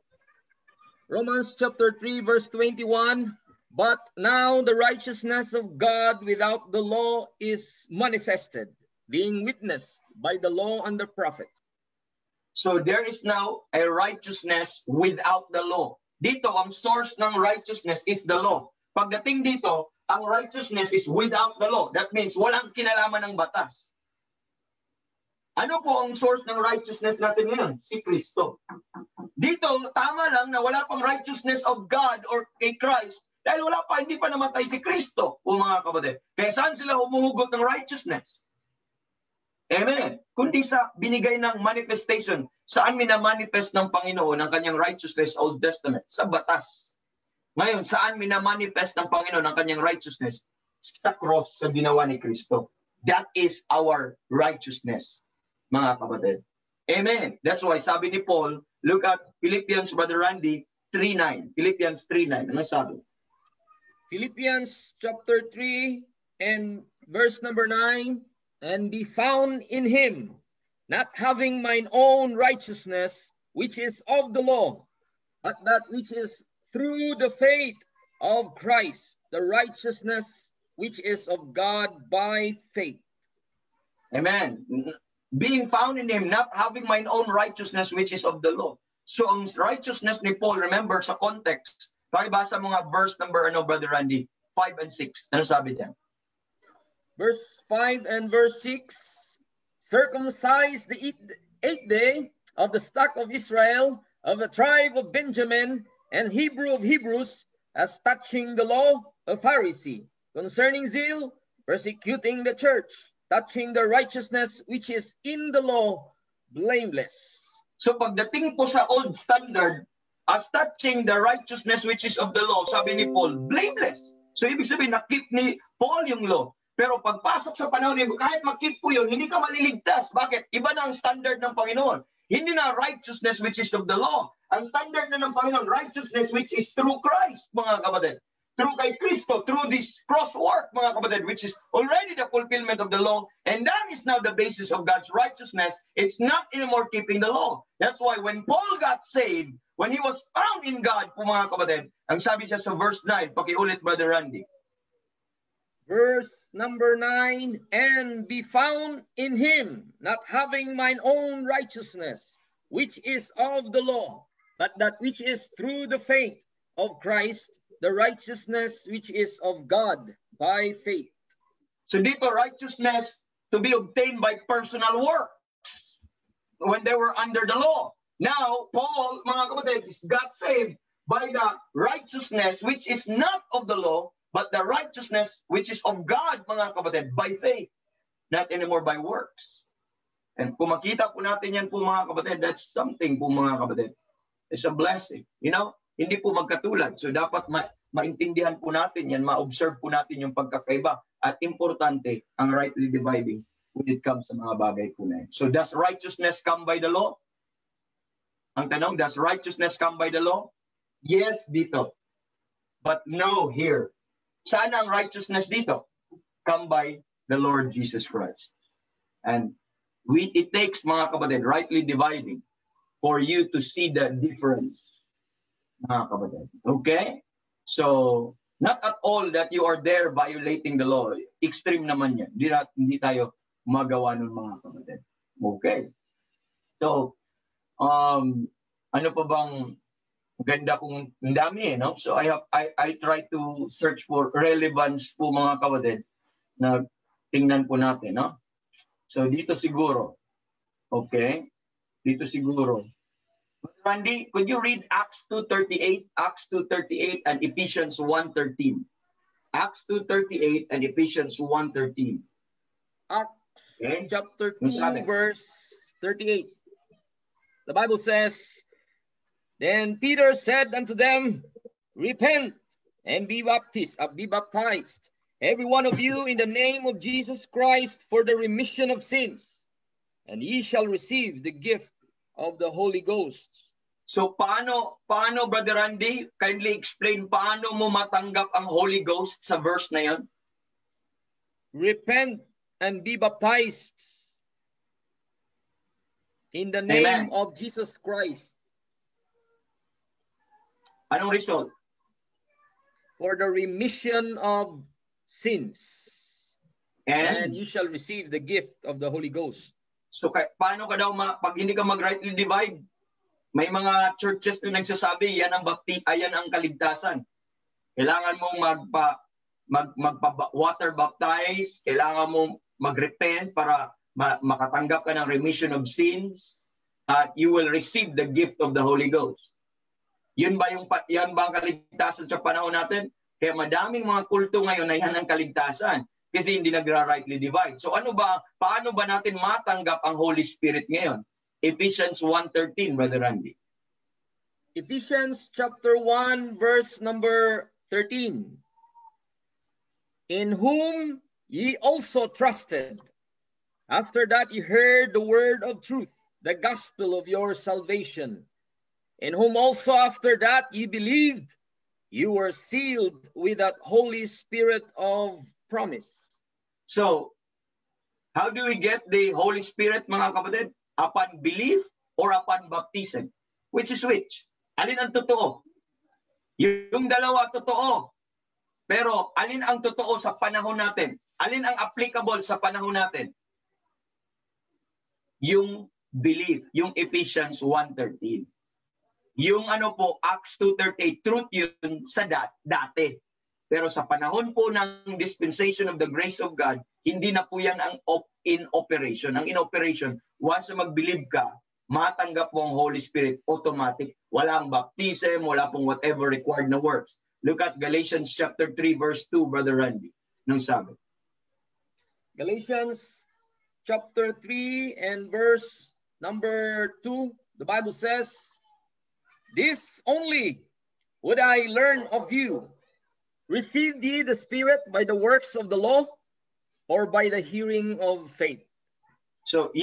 Romans chapter 3 verse 21, but now the righteousness of God without the law is manifested, being witnessed by the law and the prophets. So there is now a righteousness without the law. Dito, ang source ng righteousness is the law. Pagdating dito, ang righteousness is without the law. That means walang kinalaman ng batas. Ano po ang source ng righteousness natin ngayon? Si Kristo. Dito, tama lang na wala pang righteousness of God or kay Christ dahil hindi pa namatay si Kristo, o mga kapatid. Kaya saan sila humuhugot ng righteousness? Amen. Kundi sa binigay ng manifestation. Saan minamanifest ng Panginoon ang kanyang righteousness, Old Testament? Sa batas. Ngayon, saan minamanifest ng Panginoon ang kanyang righteousness? Sa cross, sa ginawa ni Kristo. That is our righteousness, mga kapatid. Amen. That's why sabi ni Paul, look at Philippians, Brother Randy, 3:9. Philippians 3:9. Ano sabi? Philippians chapter 3 and verse number 9, and be found in him, not having mine own righteousness, which is of the law, but that which is through the faith of Christ, the righteousness which is of God by faith. Amen. Being found in him, not having mine own righteousness, which is of the law. So ang righteousness ni Paul, remember sa context, pakibasa mga verse number, Brother Randy, 5 and 6. Ano sabi diyan? Verse 5 and verse 6, circumcised the eighth day of the stock of Israel, of the tribe of Benjamin, and Hebrew of Hebrews, as touching the law, a Pharisee, concerning zeal, persecuting the church, touching the righteousness which is in the law, blameless. So pagdating po sa old standard, as touching the righteousness which is of the law, sabi ni Paul, blameless. So ibig sabihin, nakip ni Paul yung law. Pero pagpasok sa panahon ni kahit makip po yun, hindi ka maliligtas. Bakit? Iba na ang standard ng Panginoon. Hindi na righteousness which is of the law. Ang standard na ng Panginoon, righteousness which is through Christ, mga kapatid. Through kay Kristo, through this cross work, mga kapatid, which is already the fulfillment of the law. And that is now the basis of God's righteousness. It's not anymore keeping the law. That's why when Paul got saved, when he was found in God, po mga kapatid, ang sabi siya sa verse 9, pakiulit, Brother Randy. Verse number 9, and be found in him, not having mine own righteousness, which is of the law, but that which is through the faith of Christ, the righteousness which is of God by faith. So dito, righteousness to be obtained by personal works when they were under the law. Now, Paul, mga kapatid, got saved by the righteousness which is not of the law, but the righteousness which is of God, mga kapatid, by faith, not anymore by works. And kung makita po natin yan po, mga kapatid, that's something po, mga kapatid. It's a blessing. You know, hindi po magkatulad. So dapat maintindihan po natin yan, ma-observe po natin yung pagkakaiba. At importante, ang rightly dividing when it comes sa mga bagay po na yan. So does righteousness come by the law? Ang tanong, does righteousness come by the law? Yes, dito. But no, here. Saan ang righteousness dito? Come by the Lord Jesus Christ. And it takes, mga kapatid, rightly dividing for you to see the difference, mga kapatid. Okay? So, not at all that you are there violating the law. Extreme naman yan. Hindi tayo magawa ng mga kapatid. Okay. So, ano pa bang ganda kung dami, no? So I try to search for relevance po, mga kapatid, na tingnan po natin, no? So dito siguro. Okay? Dito siguro. Randy, could you read Acts 2:38, Acts 2:38 and Ephesians 1:13? Acts 2:38 and Ephesians 1:13. Acts chapter 2 verse 38. The Bible says, then Peter said unto them, repent and be baptized, every one of you, in the name of Jesus Christ, for the remission of sins, and ye shall receive the gift of the Holy Ghost. So paano, Brother Randy, kindly explain paano mo matanggap ang Holy Ghost sa verse na yon? Repent and be baptized in the name of Jesus Christ. Anong result? For the remission of sins. And you shall receive the gift of the Holy Ghost. So paano ka daw, pag hindi ka mag-rightly divide, may mga churches na nagsasabi, yan ang kaligtasan. Kailangan mong water baptize, kailangan mong mag-repent para makatanggap ka ng remission of sins, at you will receive the gift of the Holy Ghost. Yan ba ang kaligtasan sa panahon natin? Kaya madaming mga kulto ngayon na yan ang kaligtasan kasi hindi nagra-rightly divide. So paano ba natin matanggap ang Holy Spirit ngayon? Ephesians 1:13, Brother Randy. Ephesians chapter 1 verse number 13. In whom ye also trusted, after that ye heard the word of truth, the gospel of your salvation, in whom also after that ye believed, you were sealed with that Holy Spirit of promise. So, how do we get the Holy Spirit, mga kapatid? Upon belief or upon baptism? Which is which? Alin ang totoo? Yung dalawa totoo. Pero alin ang totoo sa panahon natin? Alin ang applicable sa panahon natin? Yung belief, yung Ephesians 1:13. Yung ano po, Acts 2:38, truth yun sa dati. Pero sa panahon po ng dispensation of the grace of God, hindi na po yan ang in operation. Ang in operation, once na mag-believe ka, matanggap mo ang Holy Spirit, automatic. Walang baptism, wala pong whatever required na works. Look at Galatians chapter 3, verse 2, Brother Randy. Nung sabi? Galatians chapter 3 and verse number 2, the Bible says, "This only would I learn of you. Received ye the Spirit by the works of the law or by the hearing of faith?" So,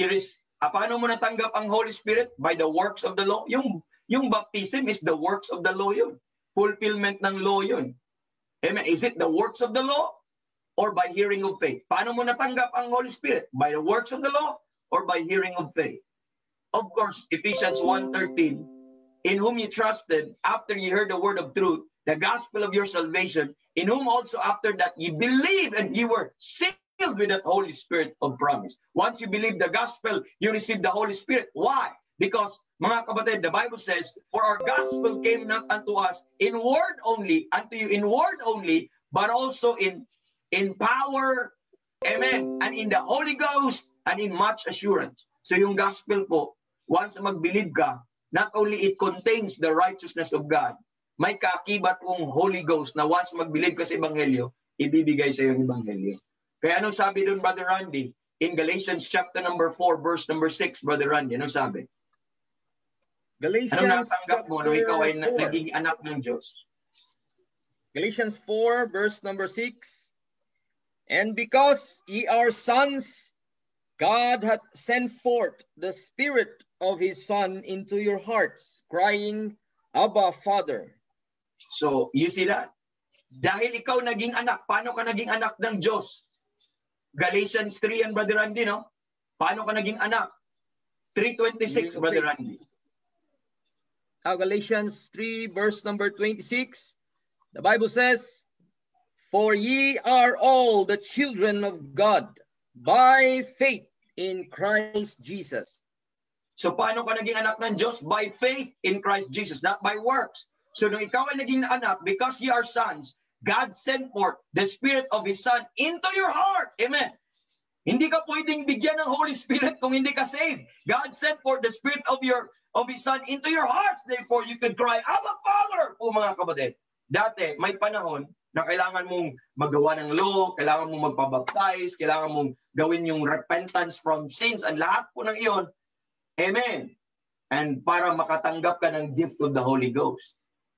paano mo natanggap ang Holy Spirit? By the works of the law. Yung baptism is the works of the law yun. Fulfillment ng law yun. Amen. Is it the works of the law or by hearing of faith? Paano mo natanggap ang Holy Spirit? By the works of the law or by hearing of faith? Of course, Ephesians 1:13, in whom you trusted after you heard the word of truth, the gospel of your salvation, in whom also after that you believe and you were sealed with that Holy Spirit of promise. Once you believe the gospel, you receive the Holy Spirit. Why? Because, mga kapatid, the Bible says, for our gospel came not unto us in word only, unto you in word only, but also in power, amen, and in the Holy Ghost, and in much assurance. So yung gospel po, once mag-believe ka, not only it contains the righteousness of God, may kaakibat mong Holy Ghost na once mag-believe ka sa Ebanghelyo, ibibigay sa iyo ang Ebanghelyo. Kaya anong sabi doon, Brother Randy? In Galatians chapter number 4, verse number 6, Brother Randy, anong sabi? Galatians anong natanggap mo nung ikaw ay naging anak ng Diyos? Galatians 4, verse number 6, "And because ye are sons, God hath sent forth the Spirit of His Son into your hearts, crying, Abba, Father." So, you see that? Dahil ikaw naging anak, paano ka naging anak ng Diyos? Galatians 3 and Brother Randy, no? Paano ka naging anak? 3:26, Brother Randy. Galatians 3, verse number 26, the Bible says, "For ye are all the children of God by faith in Christ Jesus." So paano ka naging anak ng Diyos? By faith in Christ Jesus, not by works. So nung ikaw ay naging anak, because you are sons, God sent forth the Spirit of His Son into your heart. Amen. Hindi ka pwedeng bigyan ng Holy Spirit kung hindi ka saved. God sent forth the Spirit of His Son into your hearts. Therefore, you could cry, Abba, Father! O mga kapatid, dati, may panahon na kailangan mong magawa ng law, kailangan mong magpabaptize, kailangan mong gawin yung repentance from sins, and lahat po ng iyon. Amen. And para makatanggap ka ng gift of the Holy Ghost.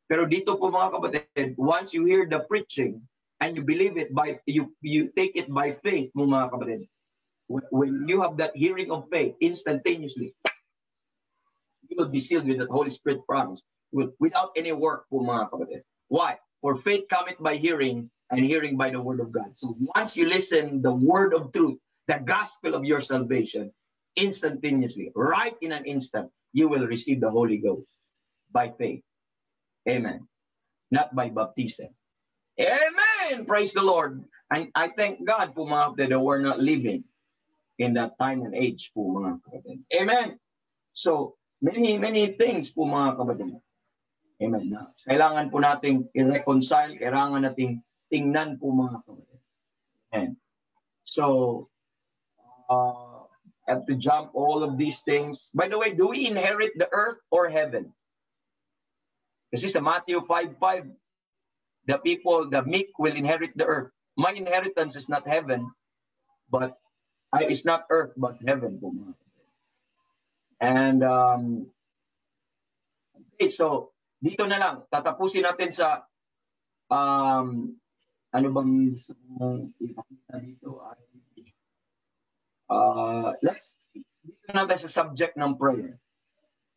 Pero dito po mga kapatid, once you hear the preaching and you believe it you take it by faith mo mga kapatid. When you have that hearing of faith instantaneously, you will be sealed with that Holy Spirit promise without any work po mga kapatid. Why? For faith cometh by hearing, and hearing by the word of God. So once you listen the word of truth, the gospel of your salvation, instantaneously, right in an instant, you will receive the Holy Ghost by faith. Amen. Not by baptism. Amen. Praise the Lord. And I thank God po mga kapatid that we're not living in that time and age po mga kapatid. Amen. So, many things po mga kapatid. Amen. Kailangan po nating i-reconcile, kailangan nating tingnan po mga kapatid. Amen. So, I have to jump all of these things. By the way, do we inherit the earth or heaven? Kasi sa Matthew 5:5, the meek will inherit the earth. My inheritance is not heaven, but it's not earth, but heaven. And okay, so dito na lang, tatapusin natin sa ano bang gusto mong ipakita dito? Dito na tayo sa subject ng prayer.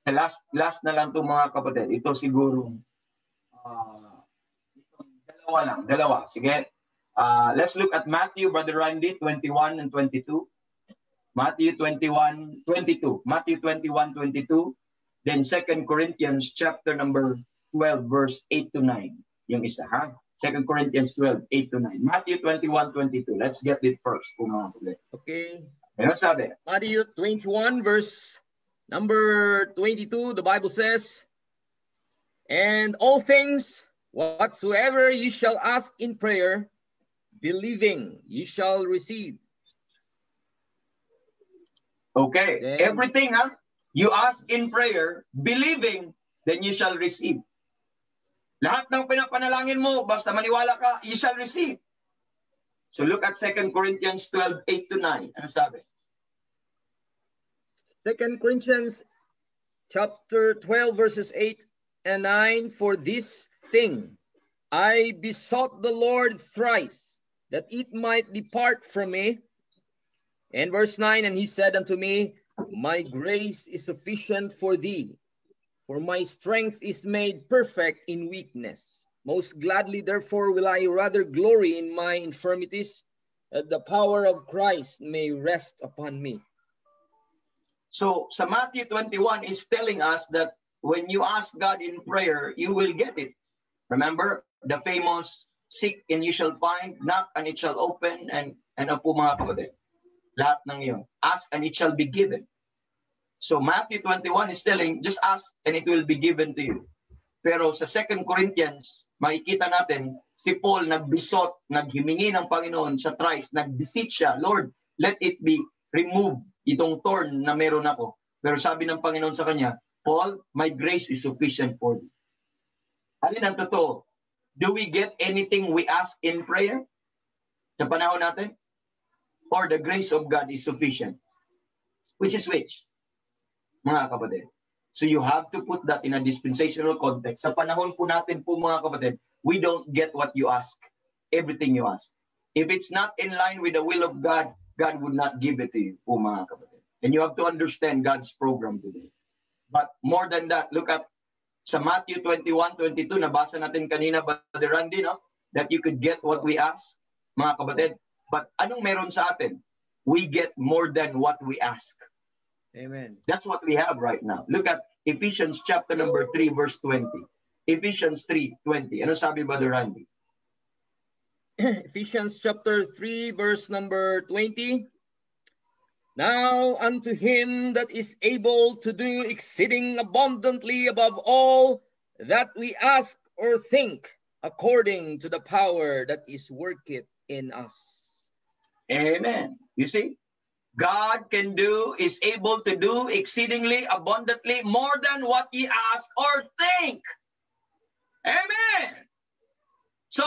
Last na lang to mga kapatid. Ito siguro Dalawa. Sige. Let's look at Matthew, Brother Randy, 21 and 22. Matthew 21, 22. Matthew 21, 22. Then 2 Corinthians chapter number 12, verse 8 to 9. Yung isa, ha? 2 Corinthians 12, 8 to 9. Matthew 21, 22. Let's get it first. Okay. Ano sabi? Matthew 21, verse number 22, the Bible says, "And all things whatsoever ye shall ask in prayer, believing ye shall receive." Okay. Then, everything, ha? You ask in prayer, believing, then you shall receive. Lahat ng pinapanalangin mo, basta maniwala ka, you shall receive. So look at 2 Corinthians 12, 8 to 9. Ano sabi? 2 Corinthians chapter 12, verses 8 and 9, "For this thing I besought the Lord thrice, that it might depart from me." And verse 9, "And he said unto me, My grace is sufficient for thee, for my strength is made perfect in weakness. Most gladly, therefore, will I rather glory in my infirmities, that the power of Christ may rest upon me." So, sa Matthew 21 is telling us that when you ask God in prayer, you will get it. Remember the famous, "Seek and you shall find, knock and it shall open," and ang po mga kapatid. Lahat ng yun. Ask and it shall be given. So Matthew 21 is telling, just ask and it will be given to you. Pero sa 2 Corinthians, makikita natin, si Paul nagbisot, naghimingi ng Panginoon sa thrice, nagbeseech siya, "Lord, let it be removed, itong thorn na meron ako." Pero sabi ng Panginoon sa kanya, "Paul, my grace is sufficient for you." Alin ang totoo? Do we get anything we ask in prayer? Sa panahon natin? Or the grace of God is sufficient? Which is which? Mga kapatid. So you have to put that in a dispensational context. Sa panahon po natin po mga kapatid, we don't get what you ask. Everything you ask. If it's not in line with the will of God, God would not give it to you po mga kapatid. And you have to understand God's program today. But more than that, look at sa Matthew 21, 22, nabasa natin kanina, Brother Randy, no? That you could get what we ask, mga kapatid. But anong meron sa atin? We get more than what we ask. Amen. That's what we have right now. Look at Ephesians chapter number 3, verse 20. Ephesians 3:20. Ano sabi, Brother Randy? Ephesians chapter 3, verse number 20. "Now unto him that is able to do exceeding abundantly above all that we ask or think, according to the power that is worketh in us." Amen. You see? God can do, is able to do exceedingly abundantly more than what ye ask or think. Amen. So,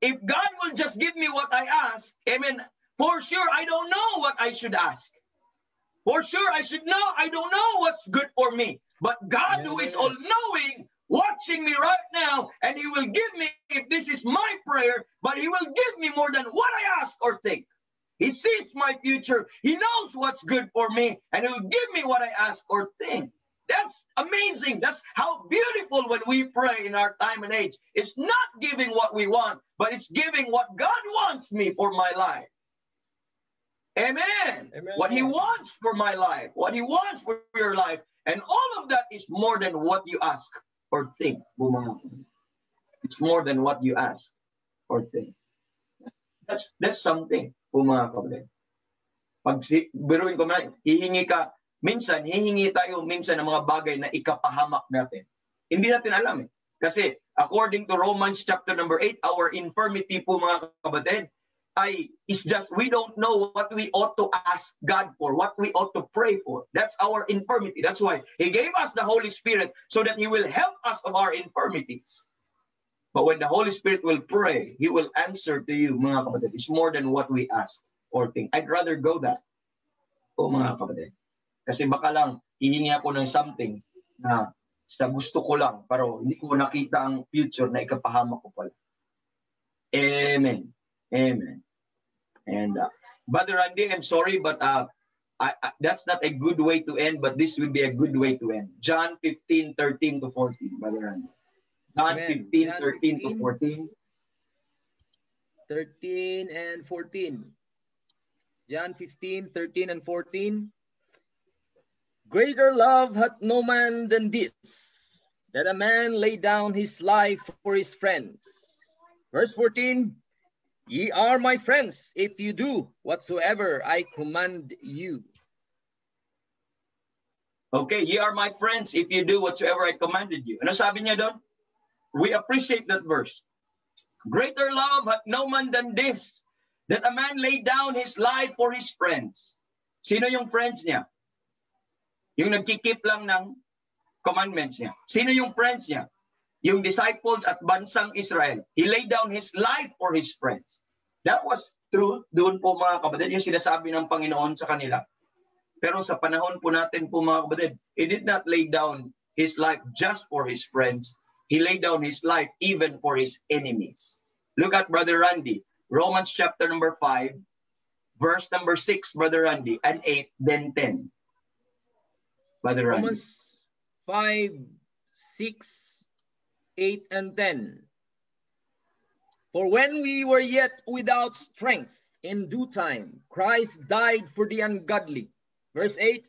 if God will just give me what I ask, amen, for sure I don't know what I should ask. For sure I don't know what's good for me. But God, who is all-knowing, watching me right now, and he will give me, if this is my prayer, but he will give me more than what I ask or think. He sees my future. He knows what's good for me, and he will give me what I ask or think. That's amazing. That's how beautiful when we pray in our time and age. It's not giving what we want, but it's giving what God wants me for my life. Amen. Amen. What he wants for my life, what he wants for your life. And all of that is more than what you ask or think. It's more than what you ask or think. That's something. Mga kapatid. Pag biruin ko na, hihingi tayo minsan ng mga bagay na ikapahamak natin. Hindi natin alam eh. Kasi according to Romans chapter number 8, our infirmity po mga kapatid, is just we don't know what we ought to ask God for, what we ought to pray for. That's our infirmity. That's why he gave us the Holy Spirit so that he will help us of our infirmities. But when the Holy Spirit will pray, he will answer to you, mga kapatid. It's more than what we ask or think. I'd rather go that. O mga kapatid. Kasi baka lang, hihingi ako ng something na sa gusto ko lang, pero hindi ko nakita ang future na ikapahamak ko pala. Amen. Amen. And Brother Randy, I'm sorry, but that's not a good way to end, but this will be a good way to end. John 15:13 to 14, Brother Randy. John 15:13 to 14. 13 and 14. John 15, 13 and 14. Greater love hath no man than this, that a man lay down his life for his friends. Verse 14. Ye are my friends if you do whatsoever I command you. Okay, ye are my friends if you do whatsoever I commanded you. Ano sabi niya doon? We appreciate that verse. Greater love hath no man than this, that a man lay down his life for his friends. Sino yung friends niya? Yung nagkikip lang ng commandments niya. Sino yung friends niya? Yung disciples at bansang Israel. He laid down his life for his friends. That was true doon po mga kapatid, yung sinasabi ng Panginoon sa kanila. Pero sa panahon po natin po mga kapatid, he did not lay down his life just for his friends. He laid down his life even for his enemies. Look at Brother Randy. Romans chapter number 5, verse number 6, Brother Randy, and 8, then 10. Brother Randy. Romans 5, 6, 8, and 10. For when we were yet without strength, in due time, Christ died for the ungodly. Verse 8,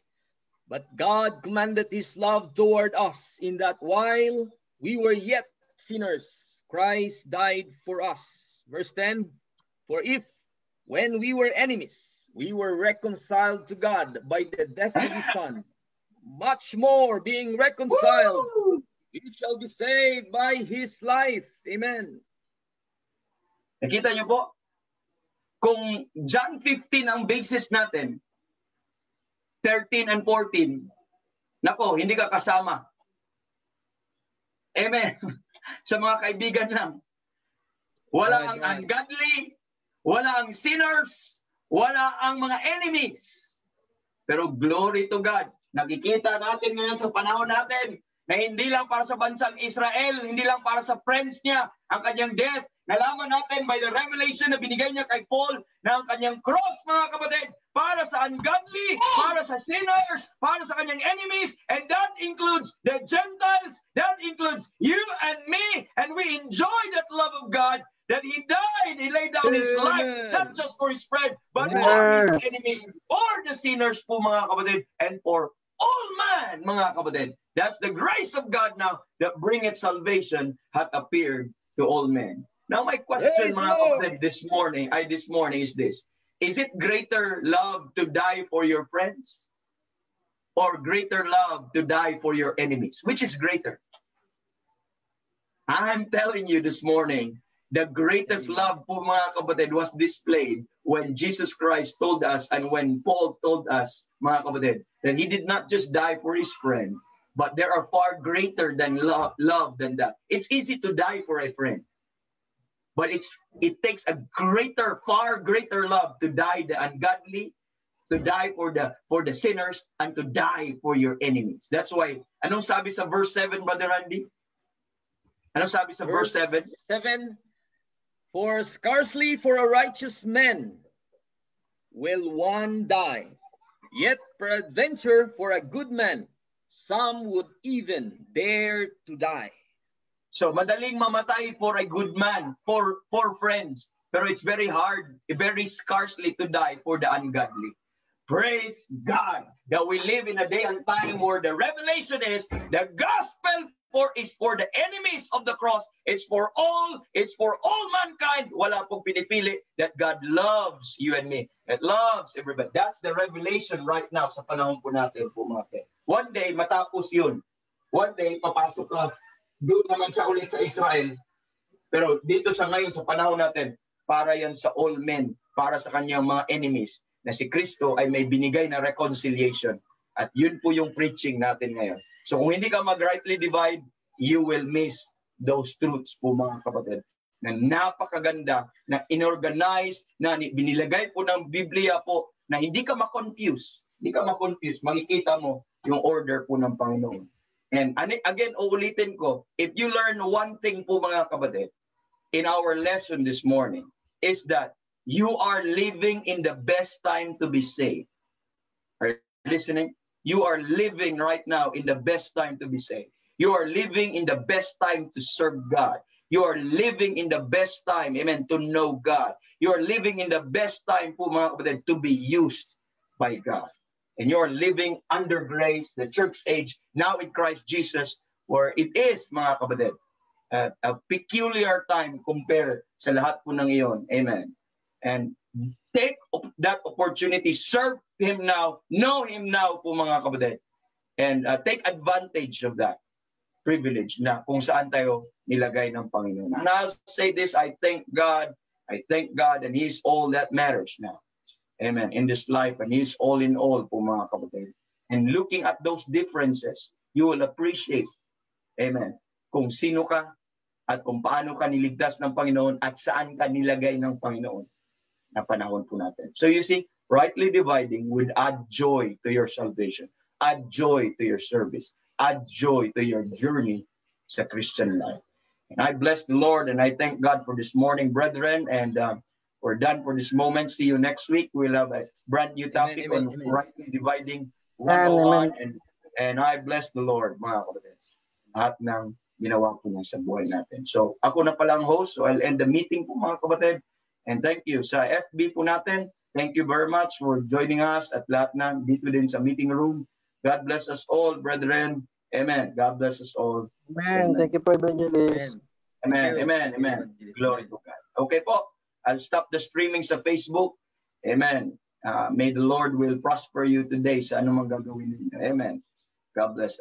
but God commanded his love toward us, in that while we were yet sinners, Christ died for us. Verse 10, for if, when we were enemies, we were reconciled to God by the death of his Son, much more being reconciled, we shall be saved by his life. Amen. Nakita niyo po? Kung John 15 ang basis natin, 13 and 14, nako, hindi ka kasama. Amen. Sa mga kaibigan lang. Wala ang ungodly, wala ang sinners, wala ang mga enemies. Pero glory to God. Nakikita natin ngayon sa panahon natin na hindi lang para sa bansang Israel, hindi lang para sa friends niya ang kanyang death. Nalaman natin by the revelation na binigay niya kay Paul na ang kanyang cross, mga kapatid, para sa ungodly, para sa sinners, para sa kanyang enemies, and that includes the Gentiles, that includes you and me, and we enjoy that love of God, that he died, he laid down his life, not just for his friend, but for his enemies, for the sinners po, mga kapatid, and for all man, mga kapatid. That's the grace of God now that bringeth salvation hath appeared to all men. Now my question, mga kapatid, this morning is this. Is it greater love to die for your friends? Or greater love to die for your enemies? Which is greater? I'm telling you this morning, the greatest love po, mga kapatid, was displayed when Jesus Christ told us and when Paul told us, mga kapatid, that he did not just die for his friend, but there are far greater than love than that. It's easy to die for a friend. But it takes a greater, far greater love to die the ungodly, to die for the sinners, and to die for your enemies. That's why, anong sabi sa verse 7, Brother Randy? Anong sabi sa verse 7? 7, for scarcely for a righteous man will one die, yet peradventure for a good man, some would even dare to die. So, madaling mamatay for a good man, for friends. Pero it's very hard, very scarcely to die for the ungodly. Praise God that we live in a day and time where the revelation is the gospel is for the enemies of the cross. It's for all mankind. Wala pong pinipili, that God loves you and me. That loves everybody. That's the revelation right now sa panahon po natin po, mga kapatid. One day, matapos yun. One day, papasok ka. Doon naman siya ulit sa Israel. Pero dito sa ngayon, sa panahon natin, para yan sa all men, para sa kanyang mga enemies, na si Kristo ay may binigay na reconciliation. At yun po yung preaching natin ngayon. So kung hindi ka mag-rightly divide, you will miss those truths po, mga kapatid. Na napakaganda, na inorganize, na binilagay po ng Biblia po, na hindi ka ma-confuse. Hindi ka ma-confuse. Makikita mo yung order po ng Panginoon. And again, uulitin ko, if you learn one thing po, mga kapatid, in our lesson this morning, is that you are living in the best time to be saved. Are you listening? You are living right now in the best time to be saved. You are living in the best time to serve God. You are living in the best time, amen, to know God. You are living in the best time po mga kapatid to be used by God. And you are living under grace, the church age, now in Christ Jesus, where it is, mga kapatid, a peculiar time compared sa lahat po ng iyon. Amen. And take that opportunity, serve Him now, know Him now po mga kapatid, and take advantage of that privilege na kung saan tayo nilagay ng Panginoon. And I'll say this, I thank God, and He's all that matters now. Amen. In this life, and He's all in all po mga kapatid. And looking at those differences, you will appreciate, amen, kung sino ka at kung paano ka niligtas ng Panginoon at saan ka nilagay ng Panginoon na panahon po natin. So you see, rightly dividing would add joy to your salvation, add joy to your service, add joy to your journey sa Christian life. And I bless the Lord and I thank God for this morning, brethren, and we're done for this moment. See you next week. We'll have a brand new topic on rightly dividing 101. And I bless the Lord, mga kapatid. Lahat ng ginawa po sa buhay natin. So ako na palang host, so I'll end the meeting po mga kapatid. And thank you sa FB po natin. Thank you very much for joining us at lahat na dito din sa meeting room. God bless us all, brethren. Amen. God bless us all. Amen. Thank you for evangelist. Amen. Amen. Amen. Glory to God. Okay po. I'll stop the streaming sa Facebook. Amen. May the Lord will prosper you today sa anumang gagawin ninyo. Amen. God bless.